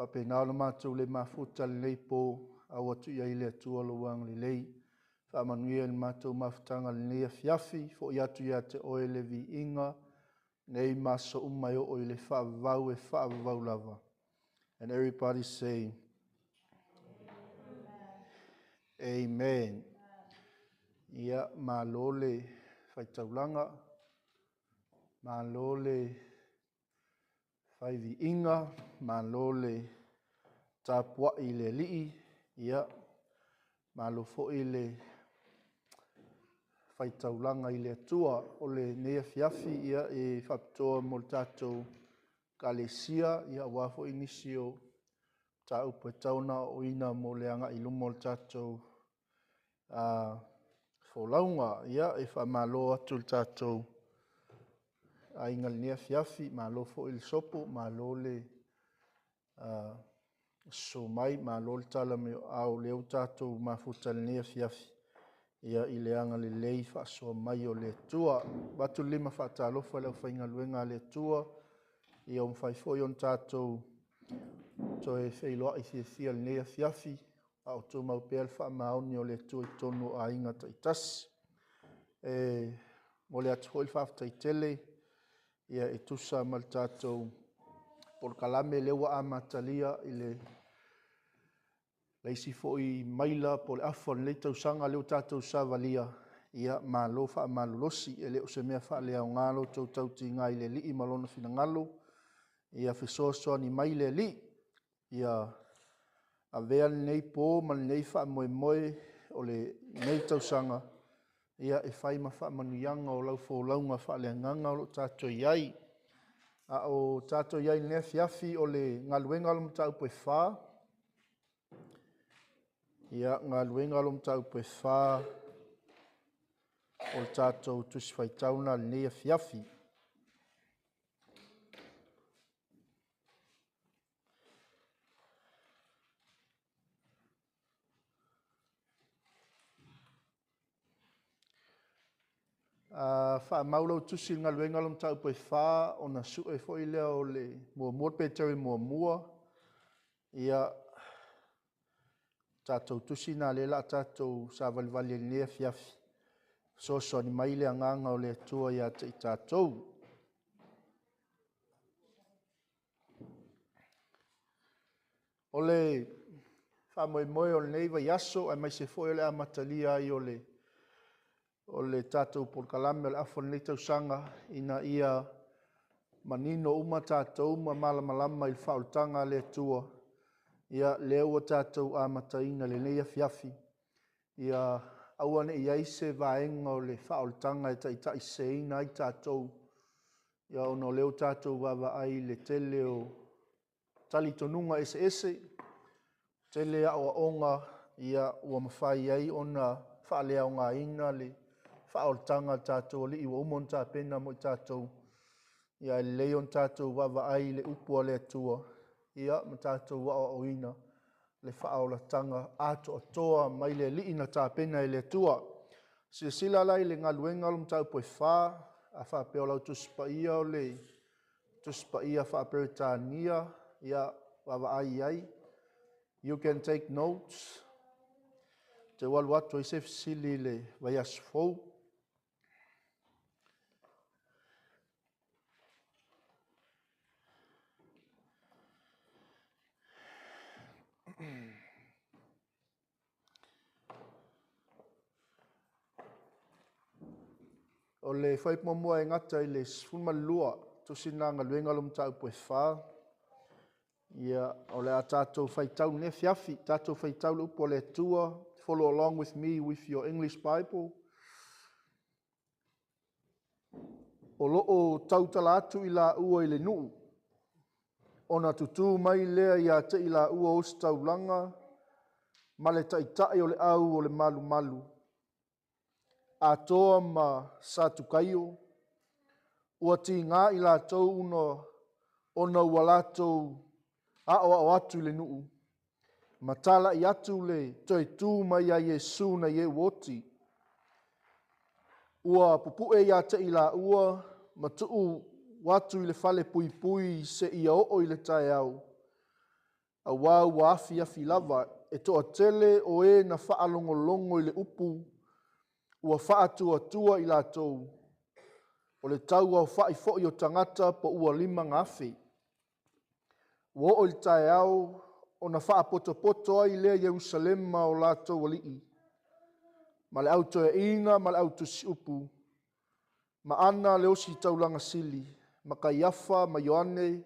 Whapena o mātou le mafuta le leipo a watu ia ile atua luang le lei. Whamanuia le mātou mafutanga le nei fiafi fo i atu ia te oe le vi inga nei maso umai o le whaavau e whaavau lava. And everybody say, Amen. Ia malole whaitaulanga, malole whaivi inga, malole tapua i le lii, ia malofo i le whaitaulanga i le atua o le nea fiafi ia e whaptoa mo tātou kalesia ia wafo inisio ta upe tauna o ina mo le anga i lumo le tātou wholaunga ia e whamalo atu le tātou a inga le nea fiafi malo fo il sopo malo le so mai malo le tala me au leo tātou mafuta le nea fiafi ia i le anga le lei whaasoa mai o le tua batu lima whaatalofa leo whainga luenga le tua ia whaifoi on tātou to e whailoa i thia le nea fiafi a o tō maupea le whaamaoni o le tua i tonu a inga taitasi mo le atu hoi whaftaitele ia e tusa mal tātou por kalame lewa a matalia i le leisi foi maila po le afon le tausanga leo tātou savalia ia malo wha malolosi e leo se mea wha lea o ngalo tau tauti ngai le li i malona fina ngalo ia whisosoa ni mai le li ia a vea nei po man nei wha moe moe o le nei tausanga ia e whai ma wha manuianga o lau fo launga wha lea nganga o tātou iai a o tātou iai nea fiafi o le ngaluenga lo mtau poe wha ia ngaluenga lo mtau poe wha o tātou tusi whaitauna le nea fiafi wha maulau tusi ngaluenga lo mtau poe wha o na su e foi lea o le mua peteri mua ia tātou tusi nā le la tātou sa valivali le nea fiafi so ni mai le anganga o le tua ia te i tātou o le wha moe o le neiva i aso ai mai se foi le amatalia ai o le tātou por kalame o le afon le tausanga ina ia manino uma tātou ma malamalama i whaoltanga le tua ia leo tātou amataina le neia fiafi ia awane i aise vaenga o le whaoltanga e tai seina i tātou ia ono leo tātou wawa ai le tele o tali tonunga ese tele a o onga ia ua mawhai ai ona whaalea o ngā ina le whaoltanga tātou li iwa umon tā pena mo i tātou ia leon tātou wawa ai le upua le atua ia ma tātou wa o ina le Faaolataga Atoatoa mai le liina tāpena i le atua sila lai le galuega o lo matau poe fā a whaapea o lau tusipaia o le tusipaia whaaperetania ia wawaai ai you can take notes te walu atu i se fisili le vai asfou o le whaipomua e ngata i le sfumalua tusina galuega lo matau poe fā ia o le a tātou whaitau ne fiafi tātou whaitau le upo le atua follow along with me with your English Bible o loo tautala atu i la ua i le nuu ona tutu mai lea ia te i la ua o staulanga ma le taitai o le au o le malu atoa ma satukaio ua tingā i la tau ona ua latou o atu i le nuu matala i atu le toi tū mai a Yesu na ye woti ua pupue ia te i la ua matuu watu i le fale pui se ia o i le tae au a ua afi lava e toa tele o e na whaalongolongo i le upu ua whaatuatua i lātou. O le tau au whaifoi o tangata po ua lima ngafi. Ua o le tae au o na whaapoto ai lea Jerusalema o lātou alii. Ma le auto e ina, ma le auto si upu. Ma ana le osi taulanga sili. Ma Kaiafa, ma Ioane,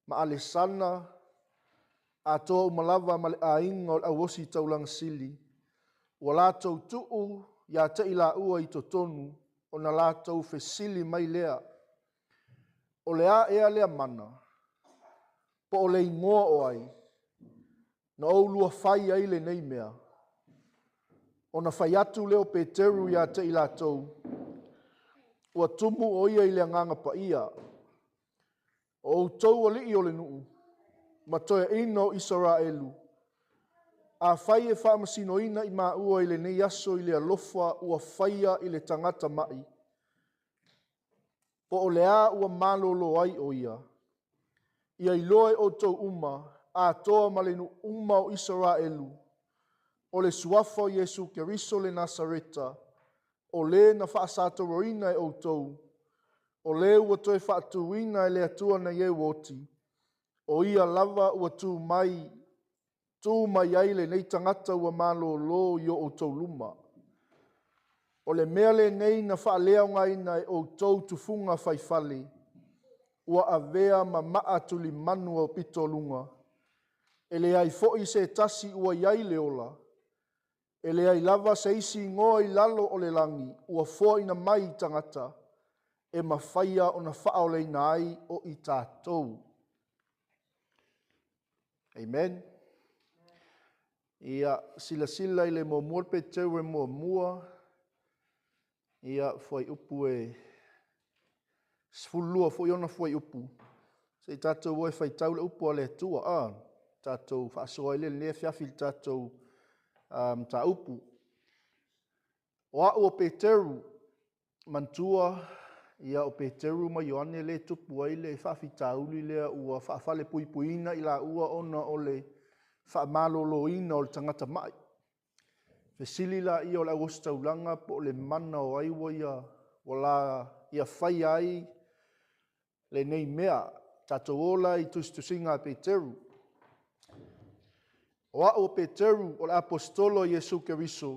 ma Alesana, a toa umalava ma le ainga o le au osi taulanga sili. Ua lātou tuu, ia te ila ua i totonu, o na lātou fesili mai lea. O lea ea lea mana, po o le ingoa o ai, na ou lua whai ai le nei mea. O na whai atu leo Peteru ia te ila tou, ua tumu o ia i le nganga pa ia. O tau ali i o le nuu, ma toia ino Israelu. A whai e whaamasino ina i maa ua i le nei aso i le alofa ua whaia i le tangata mai. Po o lea ua malolo ai o ia. Ia i loe o tau uma, a toa ma le nu uma o Israelu. O le suafa o Yesu Keriso le Nasareta, o le na whaasato roina e o tau. O le ua toi whaatuina e le atua na ye woti. O ia lava ua tu mai ai le nei tangata ua malolo i o tau luma. O le mea le nei na whaalea ngai na e o tau tufunga whaifale. Ua avea ma maa tuli manua o pitolunga. E le ai foi se tasi ua iai le ola. E le ai lava se isi ngoa i lalo o le langi. Ua foi na mai tangata. E mawhaia o na whaole na ai o i tātou. Amen. Ia sila i le mua pe teu e mua. Ia foi upu e sfulua foi ona foi upu. Se tātou oi whai tau le upu ale tua. Tātou whaasoa ile le fiafil tātou tā upu. O a o Peteru mantua ia o Peteru ma Ioane le tupu ai le whawhitauli lea ua whaafale puipuina i la ua ona o le whaamaloloina o le tangata mai. Fesili la i o le agostaulanga po le mana o aiwa ia wala ia whai ai le nei mea tātou ola i tustusinga Peteru. O a o Peteru o le apostolo Jesu Keriso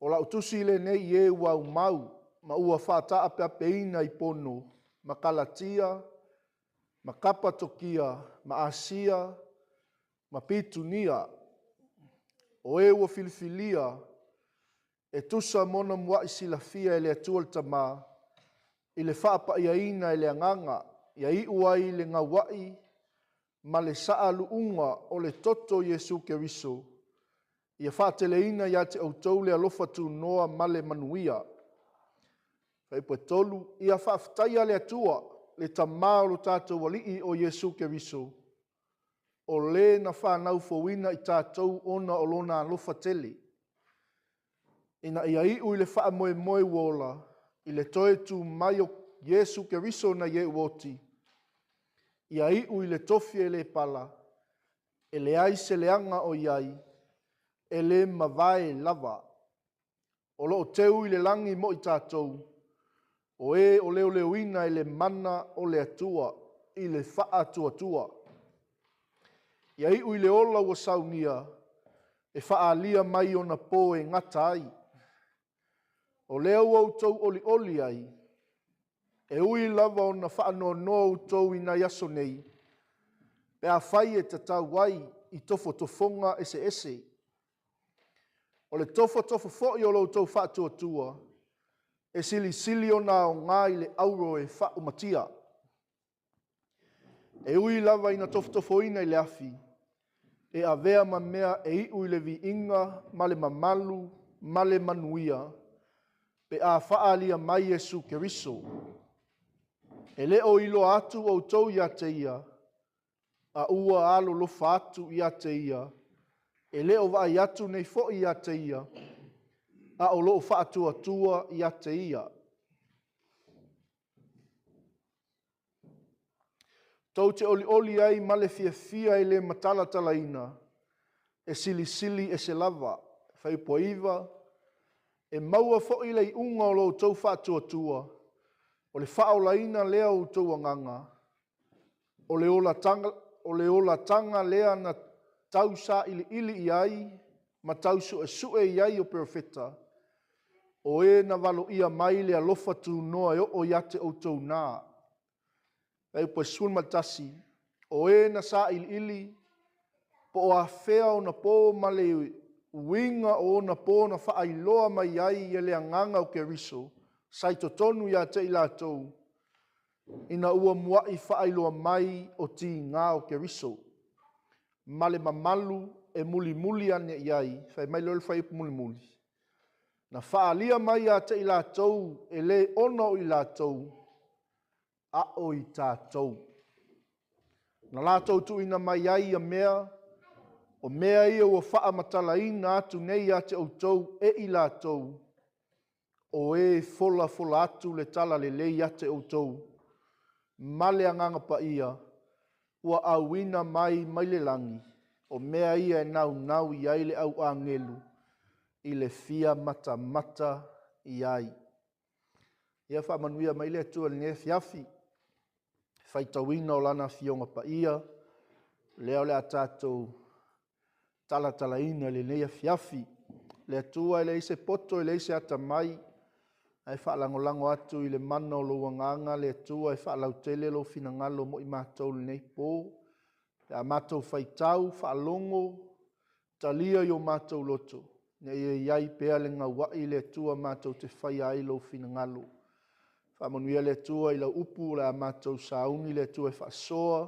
o la utusi le nei e wau mau ma ua whaataa peapeina i pono, ma Kalatia, ma Kapatokia, ma Asia, ma Pitunia, o e ua Filifilia, e tusa mona mua i silafia e le atua le tama, i le whaapa iaina e le anganga, ia i uai le ngawai, ma le saalu unga o le toto Jesu Keriso, ia whaateleina ia te autou le alofa tu noa ma le manuia, Fai po tolu ia whaaftaia le atua le tamao lo tātou walii o Jesu Keriso. O le na whanau fowina i tātou ona o lona alofa tele. Ina ia iu i le wha moe moe wola i le toe tu mai o Jesu Keriso na ye woti. Ia iu i le tofi e le pala. E le ai se leanga o iai. E le mavae lava. O lo teu i le langi mo i tātou. O e o leo leuina i le mana o le atua, i le wha tua. Ia iu i le ola ua saunia, e wha alia mai o na po e ngata ai. O leo au tau oli ai, e ui lava o na wha no tau i na yaso nei, pe a whai e tatau wai i tofonga ese. O le tofo fo i o lo tau wha tua, e sili o na o ngā i le auro e wha umatia. E ui lava ina tofoina i le afi, e avea ma mea e iu i le vi inga, ma le mamalu, ma le manuia, pe a whaalia mai Jesu Keriso. E le o ilo atu o tau ia te ia, a ua alo lo atu ia te ia, e le o vai atu nei fo ia te ia, a o loo whaatua ia te ia. Tau te oli ai male fia le matala talaina. E sili e se lava. Whai poiva. E maua fo'i lei unga o lo tau whātua. O le whaolaina lea o tau anganga. O le ola tanga lea na tau sa ili i ai. Ma tau sue i ai o profeta. O e na valo ia mai le alofa tu noa e o iate o tau nā. Ei po sun matasi. O e na sa ili. Po a fea o na po male winga o na po na whaailoa mai ai e le anganga o ke riso. Sai to tonu ia te ila tau. Ina ua muai whaailoa mai o ti ngā o ke riso. Male mamalu e muli ane iai. Whai mai lol whai muli. Na whaalia mai a te ila tau e le ono o ila tau. A o i tātou. Na lātou tu ina mai ai a mea. O mea ia ua wha matala ina atu nei a te outou e i lātou. O e fola atu le tala le lei a te outou. Male anganga pa ia. Ua auina mai le langi. O mea ia e nau i ai le au angelu. I le fia mata i ai. Ia wha manuia mai le atua le ne fiafi. Whaitawina o lana fionga pa ia. Leo le a tātou. Tala ina le neia fiafi. Le atua le ise poto le ise ata mai. Ai whaalangolango atu i le mana o lo wanganga. Le atua ai whaalautele lo finangalo mo i mātou le nei pō. Le a mātou whaitau, whaalongo. Talia i o mātou loto. Ne iai pēa le ngā wai le atua mātou te whai ai lo finangalo. Whamanuia le atua i la upu le a mātou sauni le atua i whaasoa.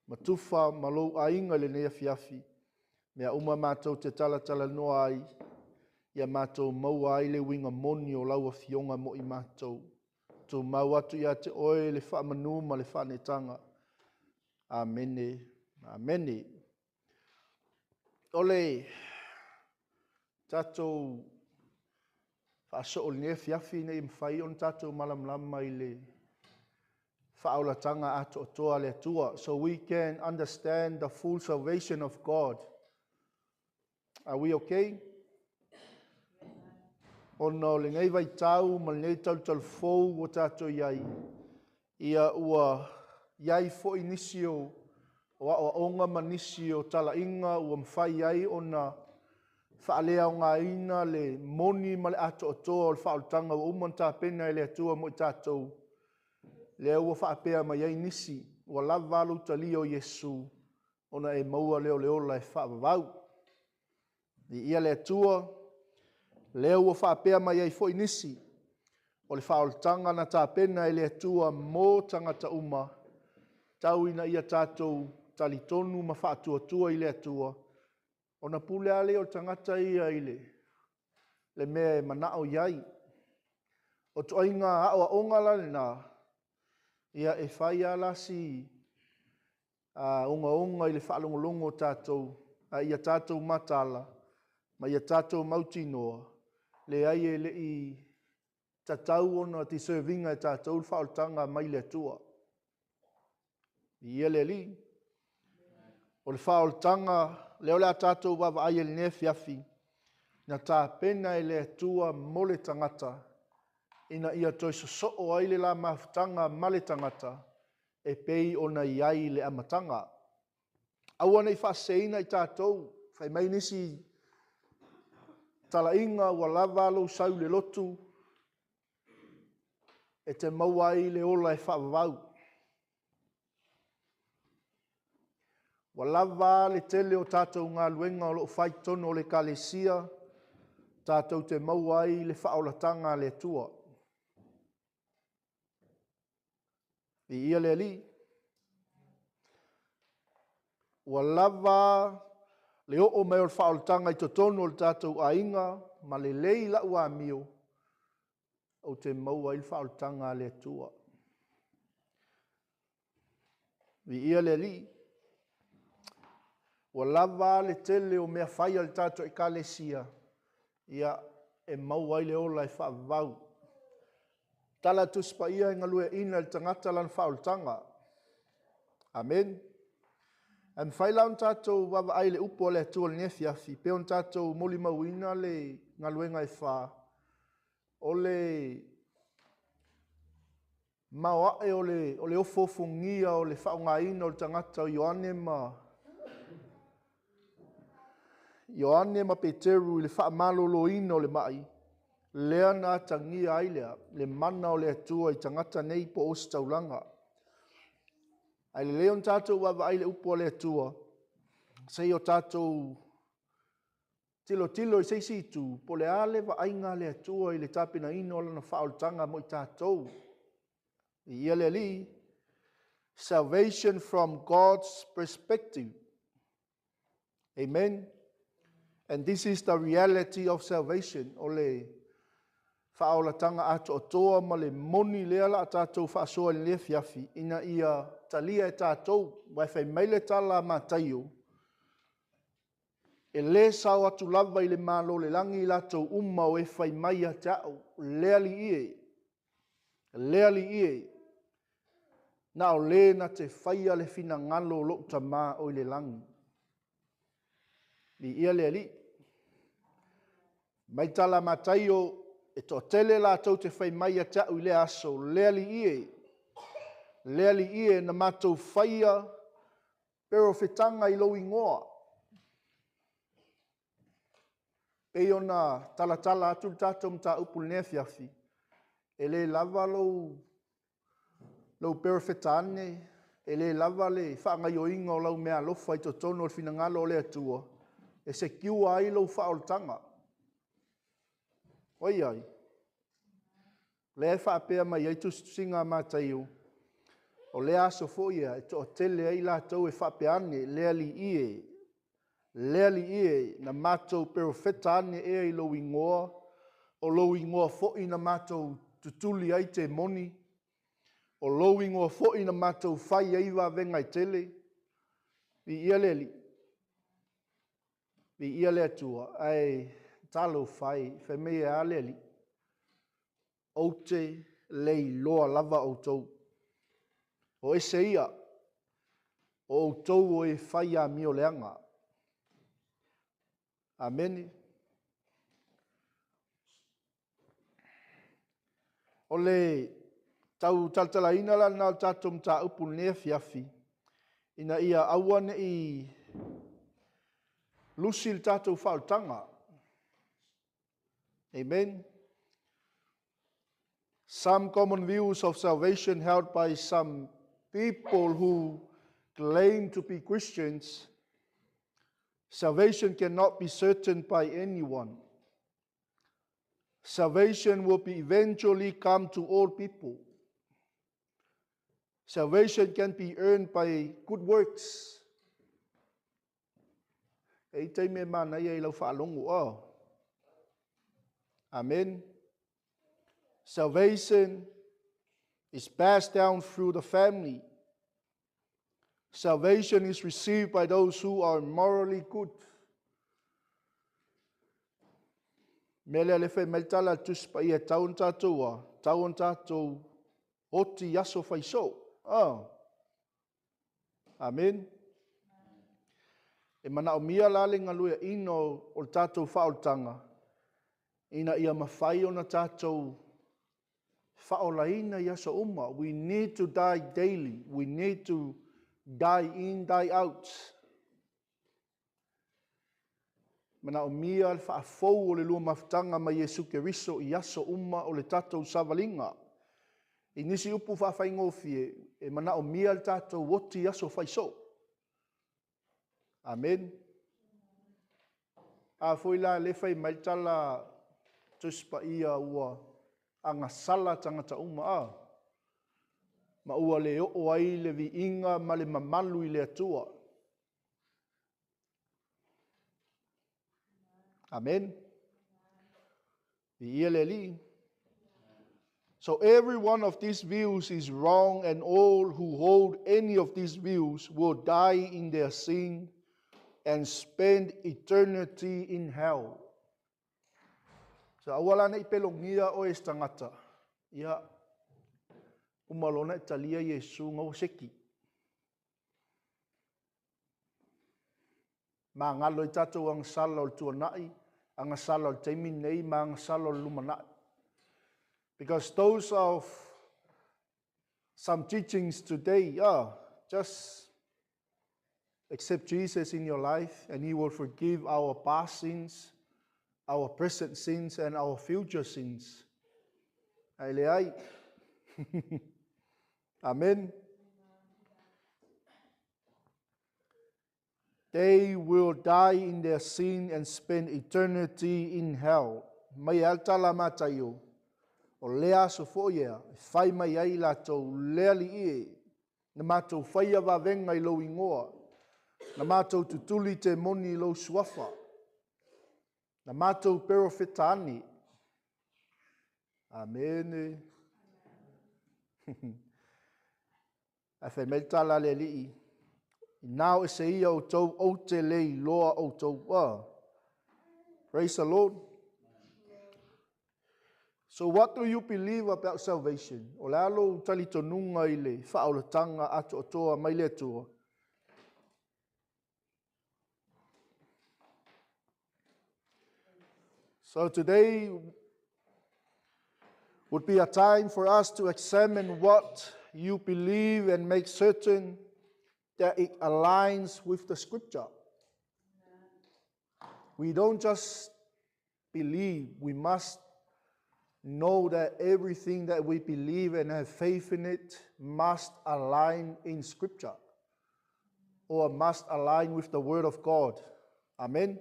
Matufa malo ainga le neia fiafi. Mea uma mātou te tala noa ai. Ia mātou maua ai le winga moni o laua fionga mo i mātou. Tō mau atu ia te oe le whaamanu ma le whaanetanga. Amene. Amene. Ole. Tātou whaaso o le fiafi nei mwhai on tātou malamlama i le Faaolataga Atoatoa le atua. So we can understand the full salvation of God. Are we okay? Ono le ngai vai tau, ma le ngai tau fou o tātou iai. Ia ua iai fo inisio, o onga manisio tala inga, ua mwhai iai ona whaalea o ngā ina le moni ma le Atoatoa o le whaaolataga o uman tā pena le atua mo i tātou. Lea ua whaapea ma iai nisi, ua lava alu tali o Yesu, ona e maua leo leola e whaavavau. Di ia le atua, leo ua whaapea mai ai fo inisi. O le whaoltanga na tā pena e le atua mō tangata uma. Tau ina ia tātou talitonu ma whaatuatua i le atua. O na pule ale o tangata ia i le mea e manao iai. O toinga awa ongala na ia e whai alasi onga i le whaalongolongo tātou. Ia tātou matala. Ma ia tātou mautinoa, le ai e le i tatau ona ti servinga e tātou whaoltanga mai le atua. Ia le li. O le whaoltanga, leo le a tātou wawa ai e le ne fiafi, na tā pena e le atua mo le tangata, ina ia toi sosoo ai le la mafutanga ma le tangata, e pei ona i ai le amatanga. Aua nei whaseina i tātou, whai mai nisi tala inga ua lava lo sau le lotu e te maua ai le ola e whaavavau. Ua lava le tele o tātou ngā luenga o lo whaitono o le kalesia, tātou te maua ai le whaolatanga le tua. I ia le li. Ua lava le o mai o whaoltanga i totono o tātou ainga, ma le lei la ua mio, o te maua i whaoltanga le tua. Vi ia le li. Ua lava le tele o mea whai al tātou i kalesia, ia e maua i le ola i whaavau. Tala tuspa ia inga lue ina le tangata lan whaoltanga. Amen. Am whailau tātou wawa ai le upo le atua le nefiafi, pe on tātou moli mauina le ngaluenga e wha. O le maoae o le ofofongia o le whaongaina o le tangata o Ioane ma Peteru le whaamaloloina o le mai. Lea na tangia ai le mana o le atua i tangata nei po o staulanga. Ai le leon tātou wawa ai le upo le atua. Sei o tātou tilo i seisi tu, po le ale wa ainga le atua i le tāpina ino lana whaoltanga mo i tātou. I ia le li, salvation from God's perspective. Amen. And this is the reality of salvation. O le Faaolataga Atoatoa ma le moni lea la tātou whaasoa le le fiafi, ina ia talia e tātou, wai whai meile tala mātaio. E le sao atu lava i le malo le langi i lātou umma o e whai mai a tau, lea li ie. Na o le na te whaia le fina ngalo lo tama o i le langi. Li ia le li. Mai tala mātaio e to tele lātou te whai mai a tau i le aso, lea li ie na mātou whaia pero whetanga i lo ingoa. E ona tala atu tātou mta upu le nefiafi. E le lava lo pero whetane, e le lava le whaangai o ingo lau mea lofa i to tono o fina ngalo o le atua. E se kiua ai lo whaoltanga. Oi ai. Le e whaapea mai ai tu singa mātaio. O le aso foia e to tele ai lātou e whapeane lea li ie na mātou pero whetane e ai lo ingoa o lo ingoa fo'i na mātou tutuli ai te moni o lo ingoa fo'i na mātou whai ai wa venga i tele i ia le atua ai talo whai whemea a le li o te lei loa lava o tau o ese ia o tau o e whai a mio leanga. Amen. O le tau taltalaina la nao tātou mta upu nea fiafi. Ina ia awane i lusil tātou whaotanga. Amen. Some common views of salvation held by some people who claim to be Christians. Salvation cannot be certain by anyone. Salvation will be eventually come to all people. Salvation can be earned by good works. Ei te me mana ia I lau whaalongo o. Amen. Salvation is passed down through the family. Salvation is received by those who are morally good. Mele le whai meltala tuspa ia taun tātou taun tātou oti yaso whaiso. Amen. E mana o mia lale ngaluia ino o tātou whaoltanga. Ina ia mawhai o na tātou whaolaina yaso uma. We need to die daily. We need to die in, die out. Mana o mia le whaafou o le lua maftanga ma Yesu Keriso I aso uma o le tātou savalinga. I nisi upu whaafai e mana o mia le tātou woti aso whaiso. Amen. A foi la le whai maitala tuspa ia ua angasala tangata uma ma ua le o ai le vi inga ma le mamalu I le atua. Amen. So every one of these views is wrong, and all who hold any of these views will die in their sin and spend eternity in hell. So awala na ipelongia o estangata. Ia umalona italia Yesu ngau seki. Ma ngalo I tātou ang sala o tuanai, ang sala o teimi nei, ma ang sala o lumanai. Because those of some teachings today are just accept Jesus in your life and He will forgive our past sins, our present sins, and our future sins. Ai. Amen. They will die in their sin and spend eternity in hell. Mai altala matayo. O lea so foia, fai mai ai latou lea li ie. Na matou faia wawenga I lo ingoa. Na matou tutuli te moni lo suafa. Na matou pero fetani. Amen. A fe meltala le li. Now is a ia o tau o te lei loa o tau. Praise the Lord. So what do you believe about salvation? O le alo tali tonunga I le Faaolataga Atoatoa mai le atua. So today would be a time for us to examine what you believe and make certain that it aligns with the scripture. We don't just believe, we must know that everything that we believe and have faith in it must align in scripture or must align with the word of God. Amen.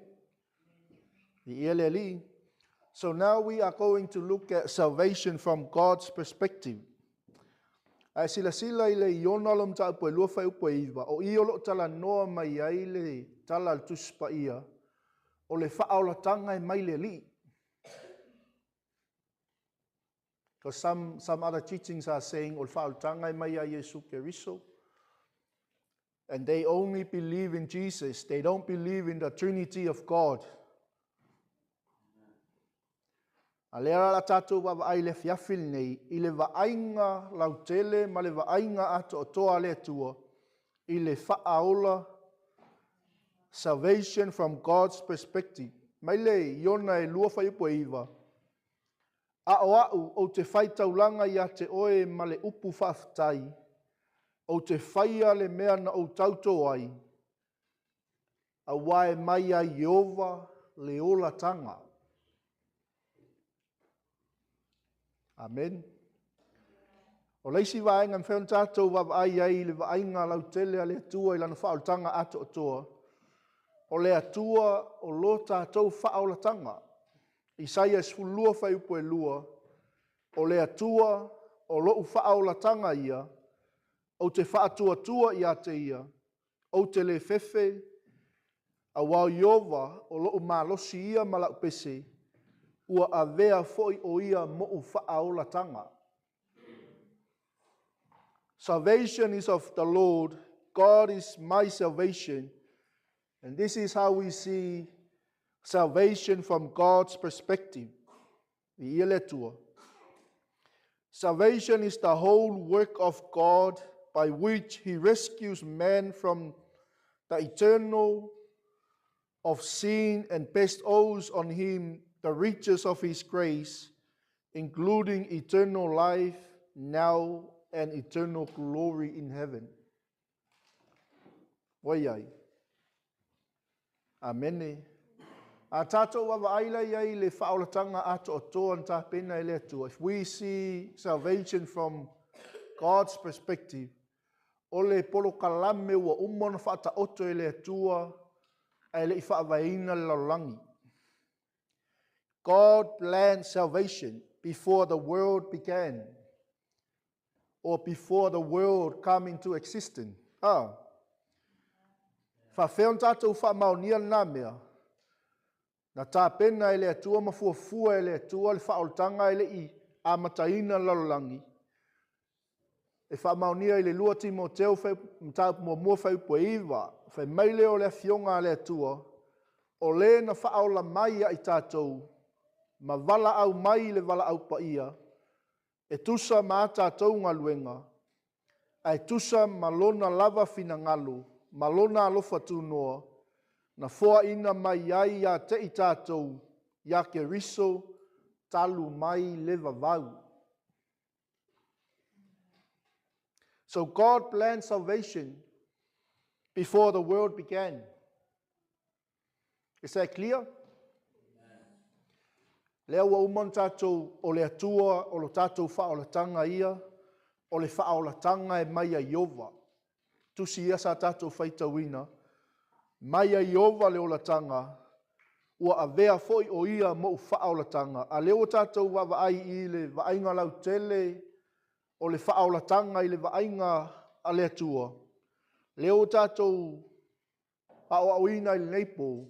So now we are going to look at salvation from God's perspective. Ai sila I le iona lom ta po lua fai po iwa o I lo tala noa mai ai le tala tuspa ia o le faaolataga mai le li. Because some other teachings are saying o faaolataga mai ai Yesu Keriso, and they only believe in Jesus. They don't believe in the Trinity of God. A lea la tātou wawai le fiafil nei, I le waainga lautele ma le waainga atoatoa le atua, I le faaola salvation from God's perspective. Mai le iona e lua fai po iwa. O te whai taulanga ia te oe ma le upu whaftai, o te whaia le mea na o tauto ai, a wae mai a Yehova le ola tanga. Amen. O leisi waenga mwhen tātou wawai ai le wainga lautele a le atua I lana Faaolataga Atoatoa. O le atua o lo tātou Faaolataga. Isaia sfulua whai upo e lua. O le atua o lo Faaolataga ia. O te whaatuatua ia te ia. O te le fefe. A wau Yehova o lo malosi ia malak pese. Ua avea foi o ia mo faaolataga. Salvation is of the Lord. God is my salvation. And this is how we see salvation from God's perspective. Salvation is the whole work of God by which He rescues man from the eternal of sin and bestows on him the riches of His grace, including eternal life now and eternal glory in heaven. Waiai. Amen. A tātou wawa aila iai le Faaolataga Atoatoa ta pena ele atua. If we see salvation from God's perspective, ole polo kalame ua umona whaataoto ele atua, ele I whaavaina laulangi. God planned salvation before the world began, or before the world came into existence. Whawheon tātou whamaunia nā mea, na tā pena ele atua mafuafua ele atua le Faaolataga ele I amataina laulangi. E whamaunia ele lua Timoteo mtau mua whai po iwa, whai maile o le fionga le atua, o le na whaola mai ai tātou, ma wala au mai le wala au paia, e tusa ma tātou ngaluenga, ai tusa malona lava fina ngalu, malona alofa tūnoa, na foa ina mai ai ia te i tātou, ia ke riso, talu mai le vavau. So God planned salvation before the world began. Is that clear? Lea ua umon tātou o le atua o lo tātou faaolataga ia, o le faaolataga e mai a Iova. Tusi ia sa tātou faitauina, mai a Iova le olatanga, ua avea foi o ia mo faaolataga. A leo tātou wavaai i le vaainga lau tele, o le faaolataga i le vaainga a le atua. Leo tātou aoaoina i le neipo,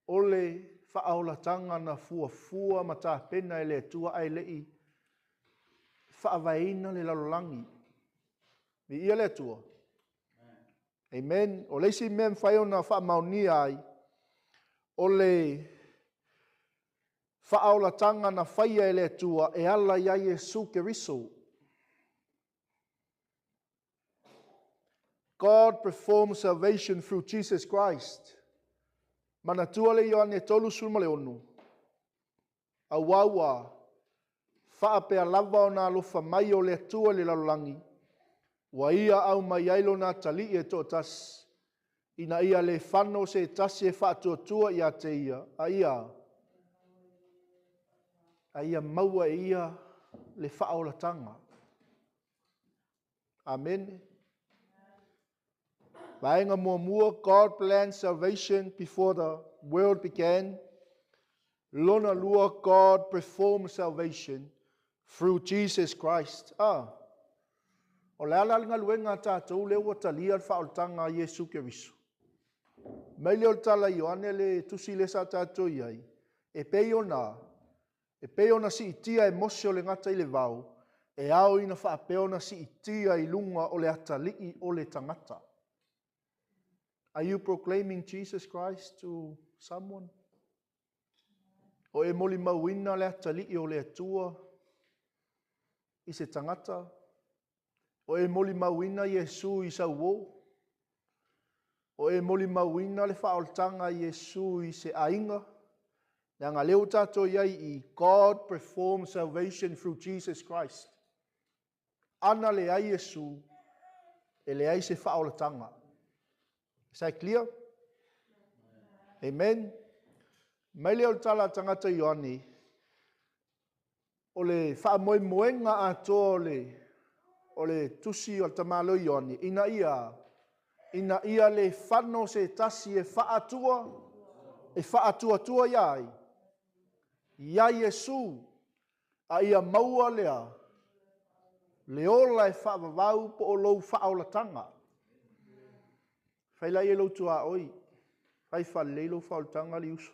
o le faaolataga na fuafua ma tāpena i le atua ai lei faavaina le lalolangi. Mi ia le atua. Amen. O leisi mea mwhai ona whaamaunia ai, o le whaaulatanga na whaia e le atua e ala ia Yesu Keriso. God performs salvation through Jesus Christ. Mana tua le Ioane tolu sulma le onu. A wawa, whaapea lava o nā lofa mai o le atua le lalolangi. Wa ia au mai ailo na tali e to tas. Ina ia le whano se tasi e whaatuatua ia te ia. A ia maua e ia le whaolatanga. Amen. Vaenga mua, God planned salvation before the world began. Lona lua, God performed salvation through Jesus Christ. O le alalinga luenga tātou le ua talia whaoltanga a Yesu Keriso. Mai leo tala Ioane le tusi le sa tātou iai. E peona si itia e mosio le ngata i le vau. E au ina whaapeona si itia i lunga o le atalii o le tangata. Are you proclaiming Jesus Christ to someone? O e moli mauina le atalii o le atua i se tangata? O e moli mauina Yesu i sa uo? O e moli mauina le whaoltanga Yesu i se ainga? Nga ngā leo tātou iai i God performs salvation through Jesus Christ. Ana le ai Yesu e le ai se whaolatanga. Is that clear? Amen. Mai leo tala tangata Ioane o le whaamoemoenga atoa o le tusi o tamalo Ioane. Ina ia le whano se tasi e whaatua iai. Ia Yesu a ia maua lea. Le ola e whaavavau po o lou whaolatanga. Whaila e loutu a oi. Whai whaleilo whaolatanga li uso.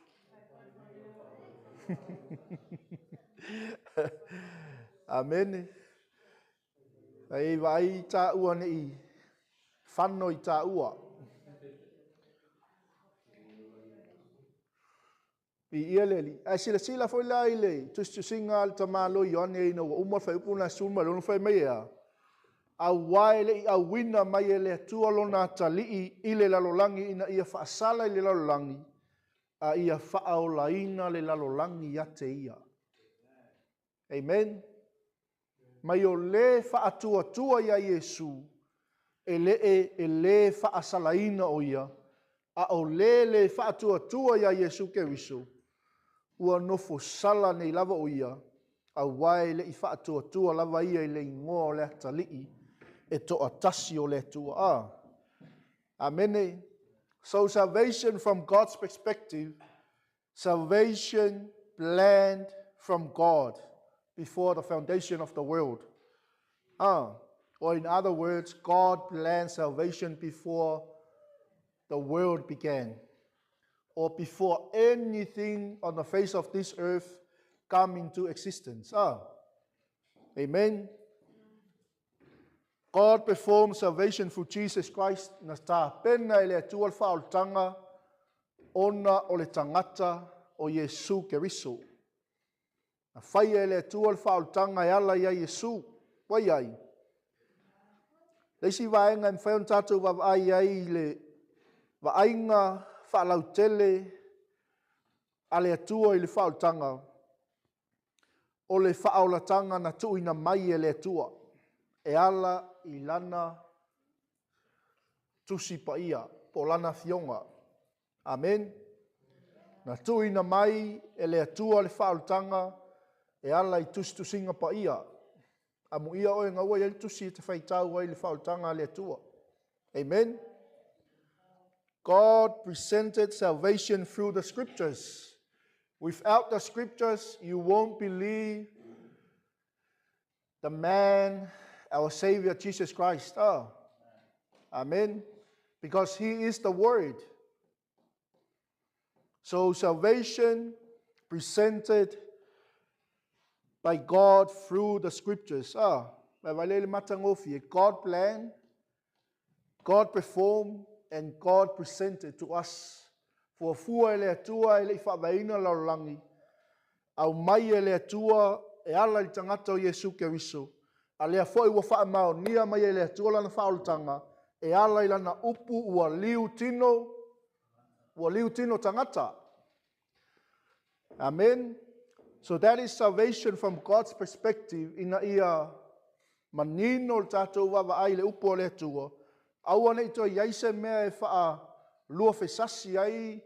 Amen. Ai vai tā ua nei. Whano i tā ua. Pi ia leli. Ai sila foi la ile. Tu singa al tamalo Ioane ina ua umar whai upuna sulma lono whai mai ea. A waile a wina mai ele tua lona talii ile lalolangi ina ia whaasala ile lalolangi. A ia whaaolaina le lalolangi ia te ia. Amen. Mai o le whaatua ia Yesu. E le whaasalaina o ia. A o le whaatua ia Yesu Keriso. Ua nofo sala nei lava o ia. A waile i whaatua lava ia i le ingoa le atalii. E to atasi o le tua. Amen. So salvation from God's perspective, salvation planned from God before the foundation of the world. Or in other words, God planned salvation before the world began. Or before anything on the face of this earth come into existence. Amen. God performed salvation through Jesus Christ. Na tā pena ele atua le whaoltanga ona o le tangata o Yesu Keriso. Na whaia ele atua le whaoltanga e ala ia Yesu. Wai ai. Leisi vaenga im whaion tātou wawai ai le vaenga whaalau tele a le atua i le whaoltanga. O le whaolatanga na tuina mai e le atua. E ala i lana tusi pa ia, po lana fionga. Amen. Na tuina mai e le atua le whaoltanga, e ala i tusinga pa ia. Amu ia oe ngaua i tusi te whaitau ai le whaoltanga le atua. Amen. God presented salvation through the scriptures. Without the scriptures, you won't believe the man, our Savior, Jesus Christ. Amen. Because he is the Word. So salvation presented by God through the scriptures. God planned, God performed, and God presented to us. For fua ele atua ele whawaina laulangi. Au mai ele atua e ala i tangata o Yesu Keriso. A lea foi ua whaamao nia mai ele atua lana whaoltanga. E ala i lana upu ua liu tino tangata. Amen. So that is salvation from God's perspective. Ina ia manino le tātou wawa ai le upu o le atua. Aua nei toa iaise mea e wha lua whesasi ai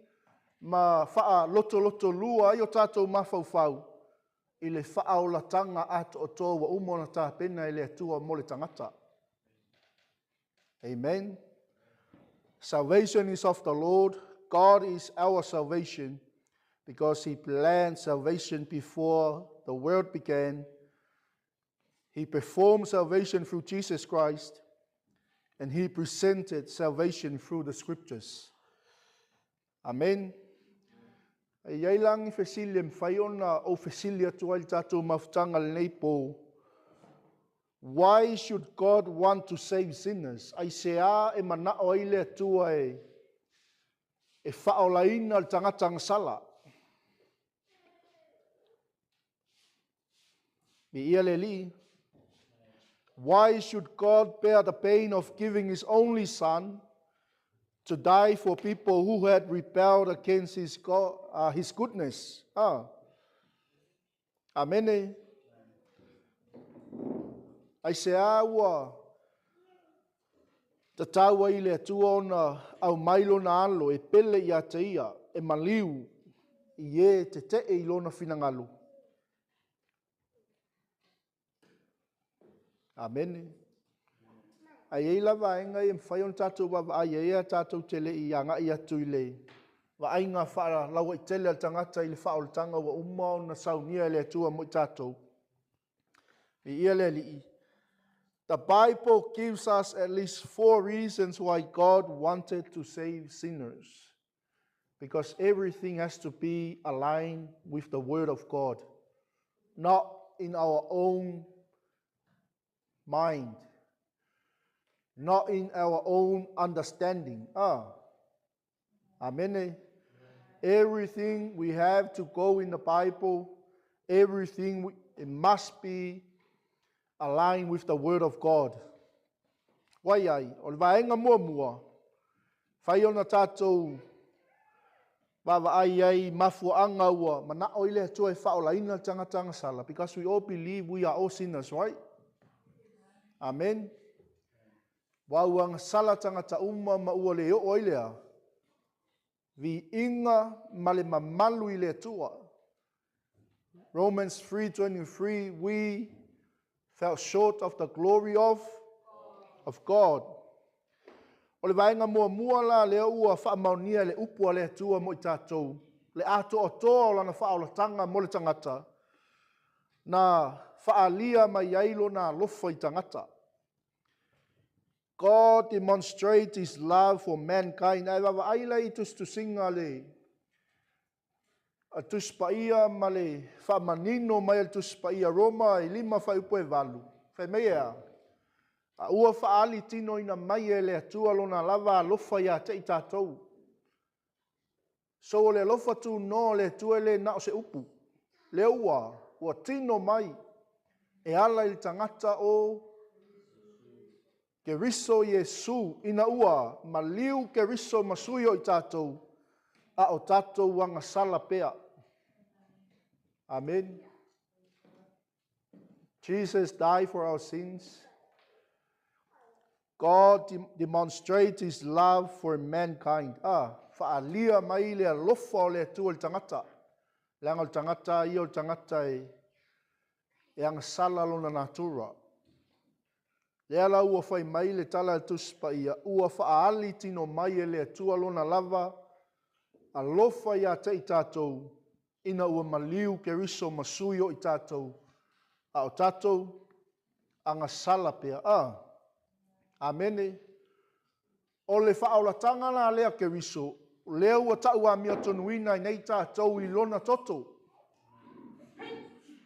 ma wha loto lua ai o tātou mawhauwhau i le whaolatanga atoatoa wa umona tā pena i le atua mo le tangata. Amen. Salvation is of the Lord. God is our salvation because he planned salvation before the world began. He performed salvation through Jesus Christ. And he presented salvation through the scriptures. Amen. Iai langi whesilia mwhaiona o whesilia tua i tātou mawhtanga le nei pō. Why should God want to save sinners? Ai se a e manao ai le atua e whaolaina le tangata ngasala. Mi ia le li. Why should God bear the pain of giving his only son to die for people who had rebelled against his goodness? Amen. Ai se aua ta taua i le atua ona au mailo na alo e pele i ata ia e maliu i e te i lona finangalu. Amen. Ai ei lava inga i mwhai on tātou wawa ai ea tātou tele i anga i atu i le. Wa ainga wha lawa i tele al tangata i le whaoltanga wa umao na saunia le atua mo i tātou. I ia le li. The Bible gives us at least 4 reasons why God wanted to save sinners. Because everything has to be aligned with the Word of God. Not in our own mind, not in our own understanding. Amen. Everything we have to go in the Bible, everything it must be aligned with the Word of God. Wai ai, o le vaenga mua, whai ona tātou wawa ai mafuanga ua, mana o ile atua e whaolaina tangata sala, because we all believe we are all sinners, right? Amen. Wauanga sala tangata uma maua le o ilea. Vi inga male mamalu ile tua. Romans 3:23, we fell short of the glory of God. O le vaenga mua la le ua whaamaunia le upua le tua mo i tātou. Le atoatoa o lana whaolatanga mo le tangata. Na whaalia mai ailo na lofa i tangata. God demonstrates his love for mankind. Ai wawa aila i tu singa le. A tuspaia ma le whamanino mai al tuspaia Roma i 5 upo e valu. Whai mea. A ua whaali tino ina mai e le atua lona lava lofa ia te i tātou. So le lofa tu no le atua le na o se upu. Le ua tino mai. E ala i tangata o Keriso Yesu ina ua maliu keriso masuyo i tātou a o tātou anga sala pea. Amen. Jesus died for our sins. God demonstrates his love for mankind. Whaalia mai lea lofa o lea tua o tangata. Leanga o tangata, i o tangata e anga sala lona natura. Lea la ua whai mai le tala tuspa ia. Ua whaali tino mai e lea tua lona lava. A lofa ia te i tātou. Ina ua maliu ke riso masui o i tātou. A o tātou anga sala pea. Amene. O le whaaolataga la lea ke riso. Lea ua tau a mia tonuina i nei tātou i lona toto.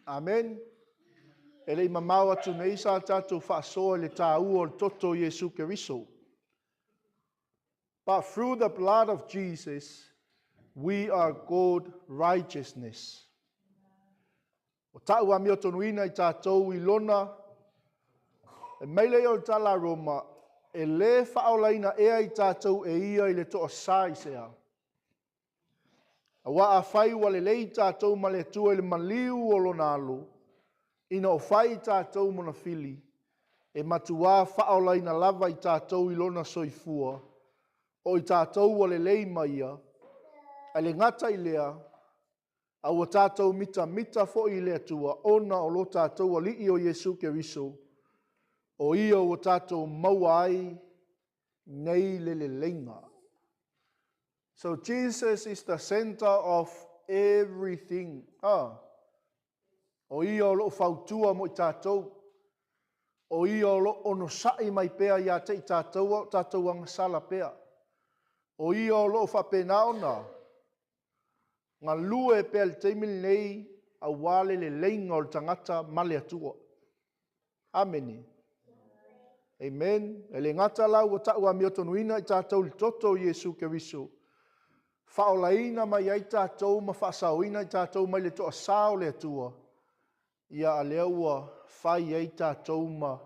Amen. E le mamau atu nei sa tātou whaasoa le tāua o le toto Jesu ke riso. But through the blood of Jesus, we are called righteousness. O tau a mia tonuina i tātou i lona. E meile o tala Roma. E le whaolaina ea i tātou e ia i le toa sai sea. A wa a whai wa le lei tātou ma le tua le maliu o lona alo. Ina o whai tātou mona fili. E matua whaolaina lava i tātou i lona soifua. O i tātou wa le lei maia. A le ngata i lea. A wa tātou mita fo i lea tua. Ona o lo tātou wa li o Jesu ke riso. O ia o tātou mauai nei le lenga. So Jesus is the center of everything. O ia o lo fautua mo i tātou. O ia o lo ono sai mai pea ia te i tātou anga sala pea. O ia o lo whapenaona. Ngā lue pea le teimili nei a wale le lenga o le tangata male atua. Ameni. Amen. E le ngata lau o tau a miotonuina i tātou li toto Jesu ke riso. Whaolaina mai ai tātou ma whaasauina i tātou mai le toa sao le atua. Ia a leaua whai ai tātou ma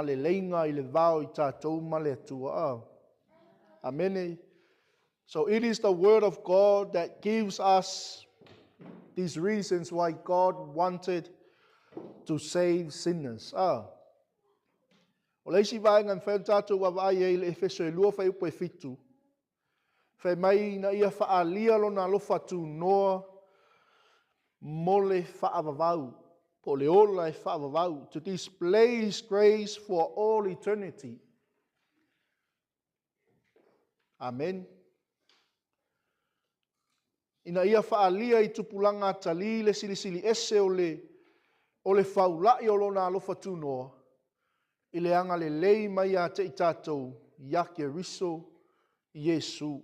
le leinga i le vau i tātou ma le atua. Amen. So it is the word of God that gives us these reasons why God wanted to save sinners. O leisi vai ngan whai tātou wa vai e le efeso e lua whai upo e fitu. Whai mai na ia whaalia lo na lofa tu noa mole whaavavau. Po le ola e whaavavau. To display his grace for all eternity. Amen. Ina ia whaalia i tupulanga tali le silisili ese o le whaulai o lo na lofa tu noa. I le anga le lei mai a te i tātou, iake riso, Jesu.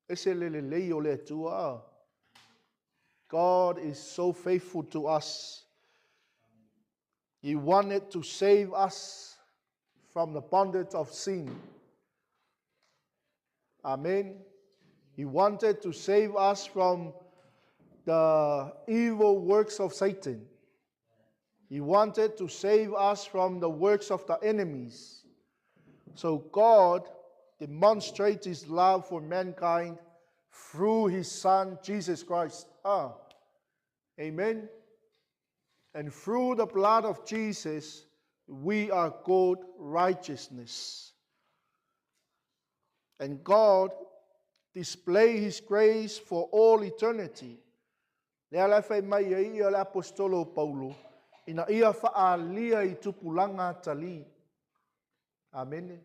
Ese le lei o le atua. God is so faithful to us. He wanted to save us from the bondage of sin. Amen. He wanted to save us from the evil works of Satan. He wanted to save us from the works of the enemies. So God demonstrates his love for mankind through his Son, Jesus Christ. Amen. And through the blood of Jesus, we are called righteousness. And God displays his grace for all eternity. Lea la fai mai ia le apostolo Paulo. Ina ia whaalia i tupulanga tali. Amen.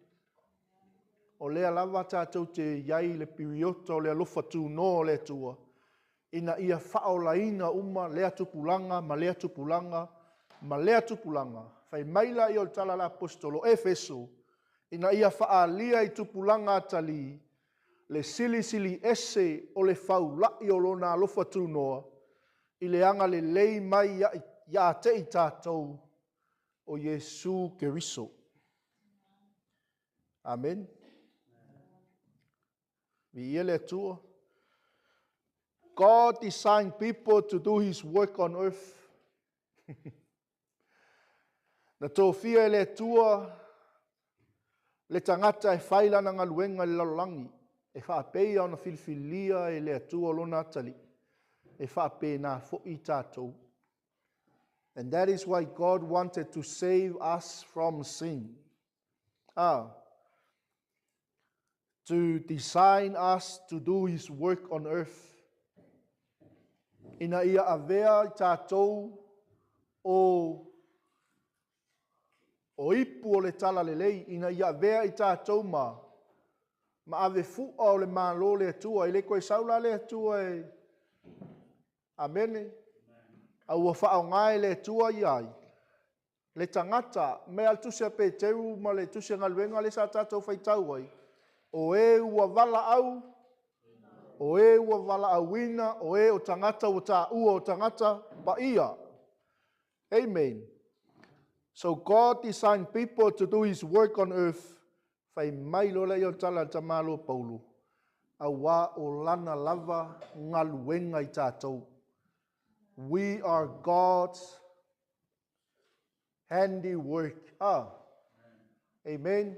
O lea lava tātou te iai le piriota o lea lofa tū no le tua. Ina ia whaolaina lea tupulanga, ma lea tupulanga, ma lea tupulanga. Whai maila i o tala la apostolo Efeso. Ina ia whaalia i tupulanga tali. Le sili ese o le whaulai o lona lofa tū noa. I le anga le lei mai ia te i tātou o Jesu Keriso. Amen. God designed people to do his work on earth. Na tōwhia le tua, le tangata e whailana ngā luenga le lalangi. E whaapeia ona filifilia e le atua lona atali. E whaape nā fo'i tātou. And that is why God wanted to save us from sin. To design us to do His work on earth. Ina ia avea I tātou o ipu o le tala lelei. Ina ia avea I tātou ma ave fu'a o le mālo le atua. I le koe saula le atua e. Amene. Au a whao ngai le atua iai. Le tangata, me al tusia pe teru ma le tusia ngaluenga le sa tātou whaitau ai. O e ua wala au, o e ua wala auina, o e o tangata o tā ua o tangata, pa ia. Amen. So God designed people to do His work on earth. Whai mai lola I o tala tamalo Paulo. A wā o lana lava ngaluenga I tātou. We are God's handiwork. Amen.